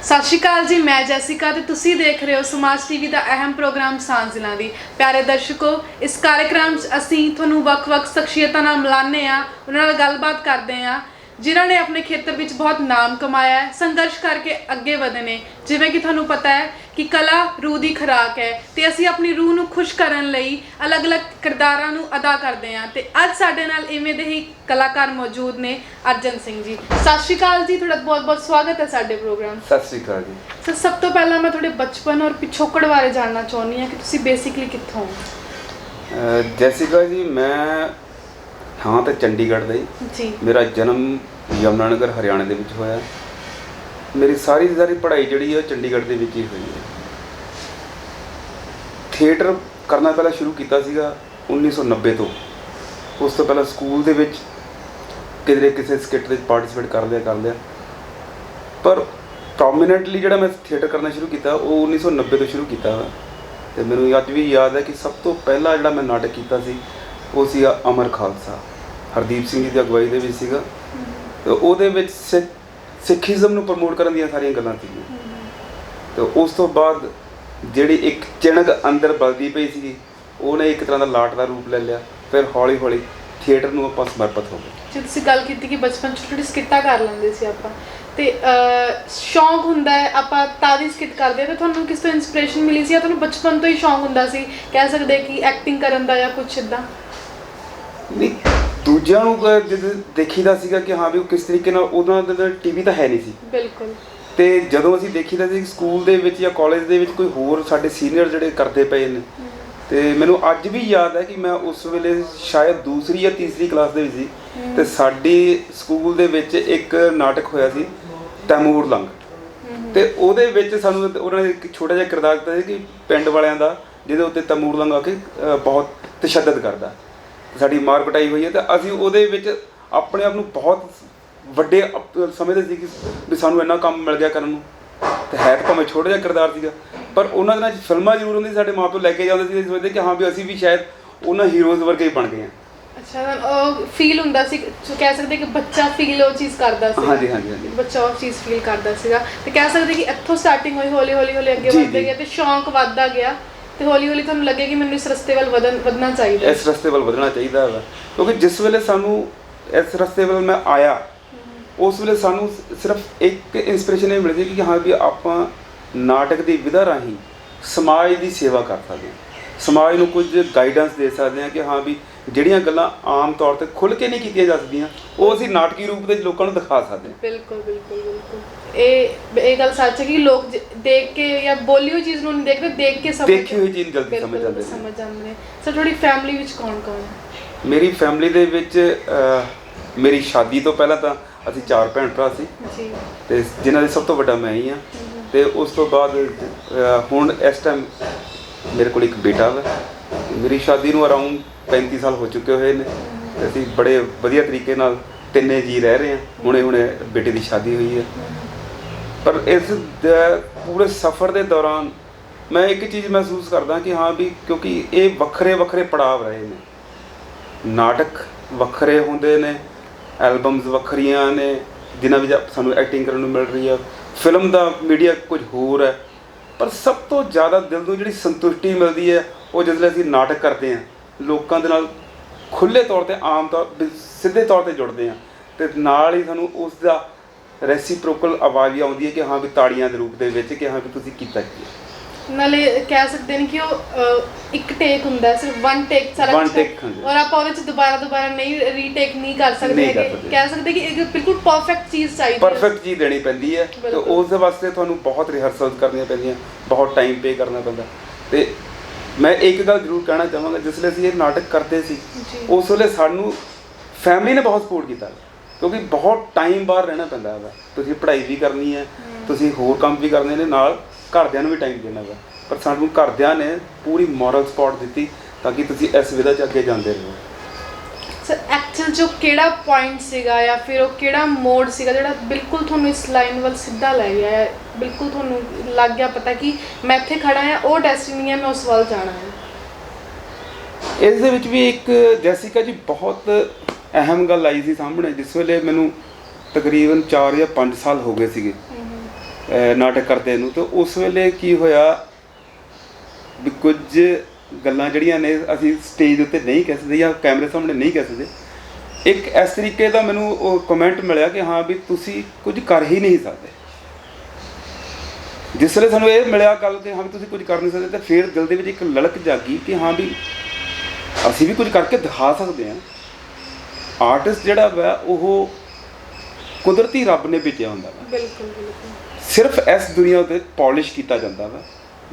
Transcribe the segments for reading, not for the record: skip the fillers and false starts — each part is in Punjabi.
सत श्री अकाल जी, मैं जैसिका ते तुसी देख रहे हो समाज टीवी का अहम प्रोग्राम सांझ दिलां दी। प्यारे दर्शकों, इस कार्यक्रम असीं तुहानूं वख-वख शख्सियतां नाल मिलाने आ, उन्हां नाल गलबात करदे आ जिन्हां ने अपने खेतर विच बहुत नाम कमाया है, संघर्ष करके अगे वधे ने। जिवें कि तुहानूं पता है कि कला रूह की खुराक है ते असीं अपनी रूह नूं खुश करन लई अलग अलग किरदारां नूं अदा करदे आ। ते अज साडे नाल इवें दे ही कलाकार मौजूद ने। अर्जन सिंह जी, सत श्री अकाल जी, तुहाडा बहुत बहुत स्वागत है साडे प्रोग्राम। सत श्री अकाल जी। सर, सब तो पहला मैं थोड़े बचपन और पिछोकड़ बारे जानना चाहनी हाँ कि तुसी बेसिकली कित्थों हो? जैसिका जी, मैं हाँ तो चंडीगढ़ ਦਾ जी। मेरा जन्म यमुनानगर हरियाणा ਦੇ ਵਿੱਚ ਹੋਇਆ। मेरी सारी पढ़ाई ਜਿਹੜੀ ਹੈ ਚੰਡੀਗੜ੍ਹ ਦੇ ਵਿੱਚ ਹੀ ਹੋਈ ਹੈ। ਥੀਏਟਰ ਕਰਨਾ ਪਹਿਲਾਂ ਸ਼ੁਰੂ ਕੀਤਾ ਸੀਗਾ 1990 ਤੋਂ। ਉਸ ਤੋਂ ਪਹਿਲਾਂ ਸਕੂਲ ਦੇ ਵਿੱਚ ਕਿਧਰੇ ਕਿਸੇ ਸਕਿੱਟ ਵਿੱਚ ਪਾਰਟਿਸਿਪੇਟ ਕਰ ਲਿਆ ਪਰ ਪ੍ਰੋਮੀਨੈਂਟਲੀ ਜਿਹੜਾ ਮੈਂ ਥੀਏਟਰ ਕਰਨਾ ਸ਼ੁਰੂ ਕੀਤਾ ਉਹ 1990 ਤੋਂ ਸ਼ੁਰੂ ਕੀਤਾ ਵਾ। ਤੇ ਮੈਨੂੰ ਅੱਜ ਵੀ ਯਾਦ ਹੈ ਕਿ ਸਭ ਤੋਂ ਪਹਿਲਾ ਜਿਹੜਾ ਮੈਂ ਨਾਟਕ ਕੀਤਾ ਸੀ ਉਹ ਸੀਗਾ ਅਮਰ ਖਾਲਸਾ, ਹਰਦੀਪ ਸਿੰਘ ਜੀ ਦੀ ਅਗਵਾਈ ਦੇ ਵਿੱਚ ਸੀਗਾ। ਤੇ ਉਹਦੇ ਵਿੱਚ ਸਿੱਖੀਜ਼ਮ ਨੂੰ ਪ੍ਰਮੋਟ ਕਰਨ ਦੀਆਂ ਸਾਰੀਆਂ ਗੱਲਾਂ ਸੀਗੀਆਂ। ਤੇ ਉਸ ਤੋਂ ਬਾਅਦ ਜਿਹੜੀ ਇੱਕ ਚਿਣਗ ਅੰਦਰ ਬਲਦੀ ਪਈ ਸੀਗੀ ਉਹਨੇ ਇੱਕ ਤਰ੍ਹਾਂ ਦਾ ਲਾਟ ਦਾ ਰੂਪ ਲੈ ਲਿਆ। ਫਿਰ ਹੌਲੀ ਹੌਲੀ ਥੀਏਟਰ ਨੂੰ ਆਪਾਂ ਸਮਰਪਿਤ ਹੋ ਗਏ। ਜੇ ਤੁਸੀਂ ਗੱਲ ਕੀਤੀ ਕਿ ਬਚਪਨ ਚ ਛੋਟੀ ਸਕਿੱਟਾਂ ਕਰ ਲੈਂਦੇ ਸੀ ਆਪਾਂ, ਤੇ ਸ਼ੌਂਕ ਹੁੰਦਾ ਹੈ ਆਪਾਂ ਤਾਦੀ ਸਕਿੱਟ ਕਰਦੇ ਤੇ ਤੁਹਾਨੂੰ ਕਿਸ ਤੋਂ ਇਨਸਪੀਰੇਸ਼ਨ ਮਿਲੀ ਸੀ ਜਾਂ ਤੁਹਾਨੂੰ ਬਚਪਨ ਤੋਂ ਹੀ ਸ਼ੌਂਕ ਹੁੰਦਾ ਸੀ, ਕਹਿ ਸਕਦੇ ਕਿ ਐਕਟਿੰਗ ਕਰਨ ਦਾ ਜਾਂ ਕੁਛ ਇੱਦਾਂ? ਨਹੀਂ, ਦੂਜਿਆਂ ਨੂੰ ਜਦੋਂ ਦੇਖੀਦਾ ਸੀਗਾ ਕਿ ਹਾਂ ਵੀ ਉਹ ਕਿਸ ਤਰੀਕੇ ਨਾਲ, ਉਹਨਾਂ ਦਾ ਟੀਵੀ ਤਾਂ ਹੈ ਨਹੀਂ ਸੀ ਬਿਲਕੁਲ। ਤੇ ਜਦੋਂ ਅਸੀਂ ਦੇਖੀਦਾ ਸੀ ਸਕੂਲ ਦੇ ਵਿੱਚ ਜਾਂ ਕਾਲਜ ਦੇ ਵਿੱਚ ਕੋਈ ਹੋਰ ਸਾਡੇ ਸੀਨੀਅਰ ਜਿਹੜੇ ਕਰਦੇ ਪਏ ਨੇ, ਤੇ ਮੈਨੂੰ ਅੱਜ ਵੀ ਯਾਦ ਹੈ ਕਿ ਮੈਂ ਉਸ ਵੇਲੇ ਸ਼ਾਇਦ ਦੂਸਰੀ ਜਾਂ ਤੀਸਰੀ ਕਲਾਸ ਦੇ ਵਿੱਚ ਸੀ ਤੇ ਸਾਡੀ ਸਕੂਲ ਦੇ ਵਿੱਚ ਇੱਕ ਨਾਟਕ ਹੋਇਆ ਸੀ ਤੈਮੂਰ ਲੰਗ। ਤੇ ਉਹਦੇ ਵਿੱਚ ਸਾਨੂੰ ਉਹਨਾਂ ਨੇ ਇੱਕ ਛੋਟਾ ਜਿਹਾ ਕਿਰਦਾਰ ਦਿੱਤਾ ਸੀ ਕਿ ਪਿੰਡ ਵਾਲਿਆਂ ਦਾ ਜਿਹਦੇ ਉੱਤੇ ਤੈਮੂਰ ਲੰਗ ਆ ਕੇ ਬਹੁਤ ਤਸ਼ੱਦਦ ਕਰਦਾ, ਸਾਡੀ ਮਾਰ ਕੁਟਾਈ ਹੋਈ ਹੈ। ਤੇ ਅਸੀਂ ਉਹਦੇ ਵਿੱਚ ਆਪਣੇ ਆਪ ਨੂੰ ਬਹੁਤ ਵੱਡੇ ਸਮਝਦੇ ਸੀ ਕਿ ਵੀ ਸਾਨੂੰ ਇੰਨਾ ਕੰਮ ਮਿਲ ਗਿਆ ਕਰਨ ਨੂੰ। ਤੇ ਹੈ ਤਾਂ ਭਾਵੇਂ ਛੋਟਾ ਜਿਹਾ ਕਿਰਦਾਰ ਸੀਗਾ ਪਰ ਉਹਨਾਂ ਦੇ ਨਾਲ ਫਿਲਮਾਂ ਜ਼ਰੂਰ ਹੁੰਦੀ, ਸਾਡੇ ਮਾਂ ਪਿਓ ਲੈ ਕੇ ਜਾਂਦੇ ਸੀ, ਸੋਚਦੇ ਕਿ ਹਾਂ ਵੀ ਅਸੀਂ ਵੀ ਸ਼ਾਇਦ ਉਹਨਾਂ ਹੀਰੋਜ਼ ਵਰਗੇ ਹੀ ਬਣ ਗਏ ਹਾਂ। ਅੱਛਾ, ਫੀਲ ਹੁੰਦਾ ਸੀ, ਕਹਿ ਸਕਦੇ ਕਿ ਬੱਚਾ ਫੀਲ ਉਹ ਚੀਜ਼ ਕਰਦਾ ਸੀ। ਹਾਂਜੀ ਹਾਂਜੀ ਹਾਂਜੀ, ਬੱਚਾ ਉਹ ਚੀਜ਼ ਫੀਲ ਕਰਦਾ ਸੀਗਾ। ਤੇ ਕਹਿ ਸਕਦੇ ਕਿ ਇੱਥੋਂ ਸਟਾਰਟਿੰਗ ਹੋਈ, ਹੌਲੀ ਹੌਲੀ ਹੌਲੀ ਅੱਗੇ ਵੱਧਦਾ ਗਿਆ ਤੇ ਸ਼ੌਂਕ ਵੱਧਦਾ ਗਿਆ ਤੇ ਹੌਲੀ ਹੌਲੀ ਤੁਹਾਨੂੰ ਲੱਗੇ ਕਿ ਮੈਨੂੰ ਇਸ ਰਸਤੇ ਵੱਲ ਵਧਣਾ ਚਾਹੀਦਾ, ਇਸ ਰਸਤੇ ਵੱਲ ਵਧਣਾ ਚਾਹੀਦਾ ਵਾ। ਕਿਉਂਕਿ ਜਿਸ ਵੇਲੇ ਸਾਨੂੰ ਇਸ ਰਸਤੇ ਵੱਲ ਮੈਂ ਆਇਆ ਉਸ ਵੇਲੇ ਸਾਨੂੰ ਸਿਰਫ ਇੱਕ ਇੰਸਪੀਰੇਸ਼ਨ ਇਹ ਮਿਲਦੀ ਕਿ ਹਾਂ ਵੀ ਆਪਾਂ ਨਾਟਕ ਦੀ ਵਿਧਾ ਰਾਹੀਂ ਸਮਾਜ ਦੀ ਸੇਵਾ ਕਰ ਸਕਦੇ ਹਾਂ, ਸਮਾਜ ਨੂੰ ਕੁਝ ਗਾਈਡੈਂਸ ਦੇ ਸਕਦੇ ਹਾਂ ਕਿ ਹਾਂ ਵੀ ਜਿਹੜੀਆਂ ਗੱਲਾਂ ਆਮ ਤੌਰ ਤੇ ਖੁੱਲ੍ਹ ਕੇ ਨਹੀਂ ਕੀਤੀਆਂ ਜਾ ਸਕਦੀਆਂ ਉਹ ਅਸੀਂ ਨਾਟਕੀ ਰੂਪ ਵਿੱਚ ਲੋਕਾਂ ਨੂੰ ਦਿਖਾ ਸਕਦੇ ਹਾਂ। ਬਿਲਕੁਲ ਬਿਲਕੁਲ ਬਿਲਕੁਲ, ਇਹ ਗੱਲ ਸੱਚ ਹੈ ਕਿ ਲੋਕ ਦੇਖ ਕੇ ਜਾਂ ਬੋਲੀ ਹੋਈ ਚੀਜ਼ ਨੂੰ ਨਹੀਂ ਦੇਖਦੇ, ਦੇਖ ਕੇ ਦੇਖੀ ਹੋਈ ਚੀਜ਼ ਜਲਦੀ ਸਮਝ ਜਾਂਦੇ ਨੇ। ਸਰ, ਤੁਹਾਡੀ ਫੈਮਿਲੀ ਵਿੱਚ ਕੌਣ ਕੌਣ ਹੈ? ਮੇਰੀ ਫੈਮਿਲੀ ਦੇ ਵਿੱਚ ਮੇਰੀ ਸ਼ਾਦੀ ਤੋਂ ਪਹਿਲਾਂ ਤਾਂ ਅਸੀਂ 4 ਭੈਣ ਭਰਾ ਸੀ ਜੀ, ਤੇ ਜਿਨ੍ਹਾਂ ਦੇ ਸਭ ਤੋਂ ਵੱਡਾ ਮੈਂ ਹੀ ਹਾਂ। ਤੇ ਉਸ ਤੋਂ ਬਾਅਦ ਹੁਣ ਇਸ ਟਾਈਮ ਮੇਰੇ ਕੋਲ ਇੱਕ ਬੇਟਾ ਵਾ। ਮੇਰੀ ਸ਼ਾਦੀ ਨੂੰ ਅਰਾਊਂਡ 35 ਸਾਲ ਹੋ ਚੁੱਕੇ ਹੋਏ ਨੇ ਤੇ ਅਸੀਂ ਬੜੇ ਵਧੀਆ ਤਰੀਕੇ ਨਾਲ ਤਿੰਨੇ ਜੀ ਰਹਿ ਰਹੇ ਹਾਂ। ਹੁਣੇ ਬੇਟੇ ਦੀ ਸ਼ਾਦੀ ਹੋਈ ਹੈ। ਪਰ ਇਸ ਪੂਰੇ ਸਫ਼ਰ ਦੇ ਦੌਰਾਨ ਮੈਂ ਇੱਕ ਚੀਜ਼ ਮਹਿਸੂਸ ਕਰਦਾ ਕਿ ਹਾਂ ਵੀ ਕਿਉਂਕਿ ਇਹ ਵੱਖਰੇ ਵੱਖਰੇ ਪੜਾਅ ਰਹੇ ਨੇ, ਨਾਟਕ ਵੱਖਰੇ ਹੁੰਦੇ ਨੇ, ਐਲਬਮਸ ਵੱਖਰੀਆਂ ਨੇ ਜਿਨ੍ਹਾਂ ਵਿੱਚ ਸਾਨੂੰ ਐਕਟਿੰਗ ਕਰਨ ਨੂੰ ਮਿਲ ਰਹੀ ਹੈ, ਫਿਲਮ ਦਾ ਮੀਡੀਆ ਕੁਝ ਹੋਰ ਹੈ। ਪਰ ਸਭ ਤੋਂ ਜ਼ਿਆਦਾ ਦਿਲ ਨੂੰ ਜਿਹੜੀ ਸੰਤੁਸ਼ਟੀ ਮਿਲਦੀ ਹੈ ਉਹ ਜਦੋਂ ਅਸੀਂ ਨਾਟਕ ਕਰਦੇ ਹਾਂ, ਲੋਕਾਂ ਦੇ ਨਾਲ ਖੁੱਲ੍ਹੇ ਤੌਰ 'ਤੇ ਆਮ ਤੌਰ ਸਿੱਧੇ ਤੌਰ 'ਤੇ ਜੁੜਦੇ ਹਾਂ ਅਤੇ ਨਾਲ ਹੀ ਸਾਨੂੰ ਉਸ ਦਾ ਰੈਸੀਪ੍ਰੋਕਲ ਆਵਾਜ਼ ਵੀ ਆਉਂਦੀ ਹੈ ਕਿ ਹਾਂ ਵੀ ਤਾੜੀਆਂ ਦੇ ਰੂਪ ਦੇ ਵਿੱਚ ਕਿ ਹਾਂ ਵੀ ਤੁਸੀਂ ਕੀਤਾ ਕੀ ਹੈ। ਨਾਲੇ ਕਹਿ ਸਕਦੇ ਨੇ ਕਿ ਉਹ ਇੱਕ ਟੇਕ ਹੁੰਦਾ, ਸਿਰਫ ਵਨ ਟੇਕ ਸਾਰਾ ਕੁਝ, ਔਰ ਆਪਾਂ ਉਹਦੇ 'ਚ ਦੁਬਾਰਾ ਨਹੀਂ ਰੀਟੇਕ ਨਹੀਂ ਕਰ ਸਕਦੇ ਹੈਗੇ। ਕਹਿ ਸਕਦੇ ਕਿ ਇੱਕ ਬਿਲਕੁਲ ਪਰਫੈਕਟ ਚੀਜ਼ ਚਾਹੀਦੀ, ਪਰਫੈਕਟ ਚੀਜ਼ ਦੇਣੀ ਪੈਂਦੀ ਹੈ ਤੇ ਉਸ ਦੇ ਵਾਸਤੇ ਤੁਹਾਨੂੰ ਬਹੁਤ ਰਿਹਰਸਲ ਕਰਨੀਆਂ ਪੈਂਦੀਆਂ, ਬਹੁਤ ਟਾਈਮ ਪੇ ਕਰਨਾ ਪੈਂਦਾ। ਤੇ ਮੈਂ ਇੱਕ ਗੱਲ ਜ਼ਰੂਰ ਕਹਿਣਾ ਚਾਹਾਂਗਾ, ਜਿਸ ਵੇਲੇ ਅਸੀਂ ਇਹ ਨਾਟਕ ਕਰਦੇ ਸੀ ਉਸ ਵੇਲੇ ਸਾਨੂੰ ਫੈਮਿਲੀ ਨੇ ਬਹੁਤ ਸਪੋਰਟ ਕੀਤਾ ਕਿਉਂਕਿ ਬਹੁਤ ਟਾਈਮ ਬਾਹਰ ਰਹਿਣਾ ਪੈਂਦਾ ਹੈਗਾ। ਤੁਸੀਂ ਪੜ੍ਹਾਈ ਵੀ ਕਰਨੀ ਹੈ, ਤੁਸੀਂ ਹੋਰ ਕੰਮ ਵੀ ਕਰਨੇ ਨੇ, ਨਾਲ ਘਰਦਿਆਂ ਨੂੰ ਵੀ ਟਾਈਮ ਦੇਣਾ ਵਾ। ਪਰ ਸਾਨੂੰ ਘਰਦਿਆਂ ਨੇ ਪੂਰੀ ਮੋਰਲ ਸਪੋਰਟ ਦਿੱਤੀ ਤਾਂ ਕਿ ਤੁਸੀਂ ਇਸ ਵਿਧਾ 'ਚ ਅੱਗੇ ਜਾਂਦੇ ਰਹੋ। ਸਰ, ਐਕਚੁਅਲ ਜੋ ਕਿਹੜਾ ਪੁਆਇੰਟ ਸੀਗਾ ਜਾਂ ਫਿਰ ਉਹ ਕਿਹੜਾ ਮੋਡ ਸੀਗਾ ਜਿਹੜਾ ਬਿਲਕੁਲ ਤੁਹਾਨੂੰ ਇਸ ਲਾਈਨ ਵੱਲ ਸਿੱਧਾ ਲੈ ਗਿਆ ਹੈ, ਬਿਲਕੁਲ ਤੁਹਾਨੂੰ ਲੱਗ ਗਿਆ ਪਤਾ ਕਿ ਮੈਂ ਇੱਥੇ ਖੜਾ ਹਾਂ, ਉਹ ਡੈਸਟੀਨੀ ਹੈ, ਮੈਂ ਉਸ ਵੱਲ ਜਾਣਾ ਹੈ? ਇਸ ਦੇ ਵਿੱਚ ਵੀ ਇੱਕ ਜੈਸਿਕਾ ਜੀ ਬਹੁਤ ਅਹਿਮ ਗੱਲ ਆਈ ਸੀ ਸਾਹਮਣੇ, ਜਿਸ ਵੇਲੇ ਮੈਨੂੰ ਤਕਰੀਬਨ 4 ਜਾਂ 5 ਸਾਲ ਹੋ ਗਏ ਸੀਗੇ ਨਾਟਕ ਕਰਦੇ ਨੂੰ। ਤੇ ਉਸ ਵੇਲੇ ਕੀ ਹੋਇਆ ਵੀ ਕੁਝ ਗੱਲਾਂ ਜਿਹੜੀਆਂ ਨੇ ਅਸੀਂ ਸਟੇਜ ਉੱਤੇ ਨਹੀਂ ਕਹਿ ਸਕਦੇ ਜਾਂ ਕੈਮਰੇ ਸਾਹਮਣੇ ਨਹੀਂ ਕਹਿ ਸਕਦੇ। ਇੱਕ ਇਸ ਤਰੀਕੇ ਦਾ ਮੈਨੂੰ ਉਹ ਕਮੈਂਟ ਮਿਲਿਆ ਕਿ ਹਾਂ ਵੀ ਤੁਸੀਂ ਕੁਝ ਕਰ ਹੀ ਨਹੀਂ ਸਕਦੇ। ਜਿਸ ਵੇਲੇ ਸਾਨੂੰ ਇਹ ਮਿਲਿਆ ਗੱਲ ਕਿ ਹਾਂ ਵੀ ਤੁਸੀਂ ਕੁਝ ਕਰ ਨਹੀਂ ਸਕਦੇ, ਤਾਂ ਫਿਰ ਦਿਲ ਦੇ ਵਿੱਚ ਇੱਕ ਲਲਕ ਜਾਗੀ ਕਿ ਹਾਂ ਵੀ ਅਸੀਂ ਵੀ ਕੁਝ ਕਰਕੇ ਦਿਖਾ ਸਕਦੇ ਹਾਂ। ਆਰਟਿਸਟ ਜਿਹੜਾ ਵਾ ਉਹ ਕੁਦਰਤੀ ਰੱਬ ਨੇ ਭੇਜਿਆ ਹੁੰਦਾ ਵਾ। ਬਿਲਕੁਲ ਬਿਲਕੁਲ। ਸਿਰਫ ਇਸ ਦੁਨੀਆ ਉੱਤੇ ਪੋਲਿਸ਼ ਕੀਤਾ ਜਾਂਦਾ ਵਾ।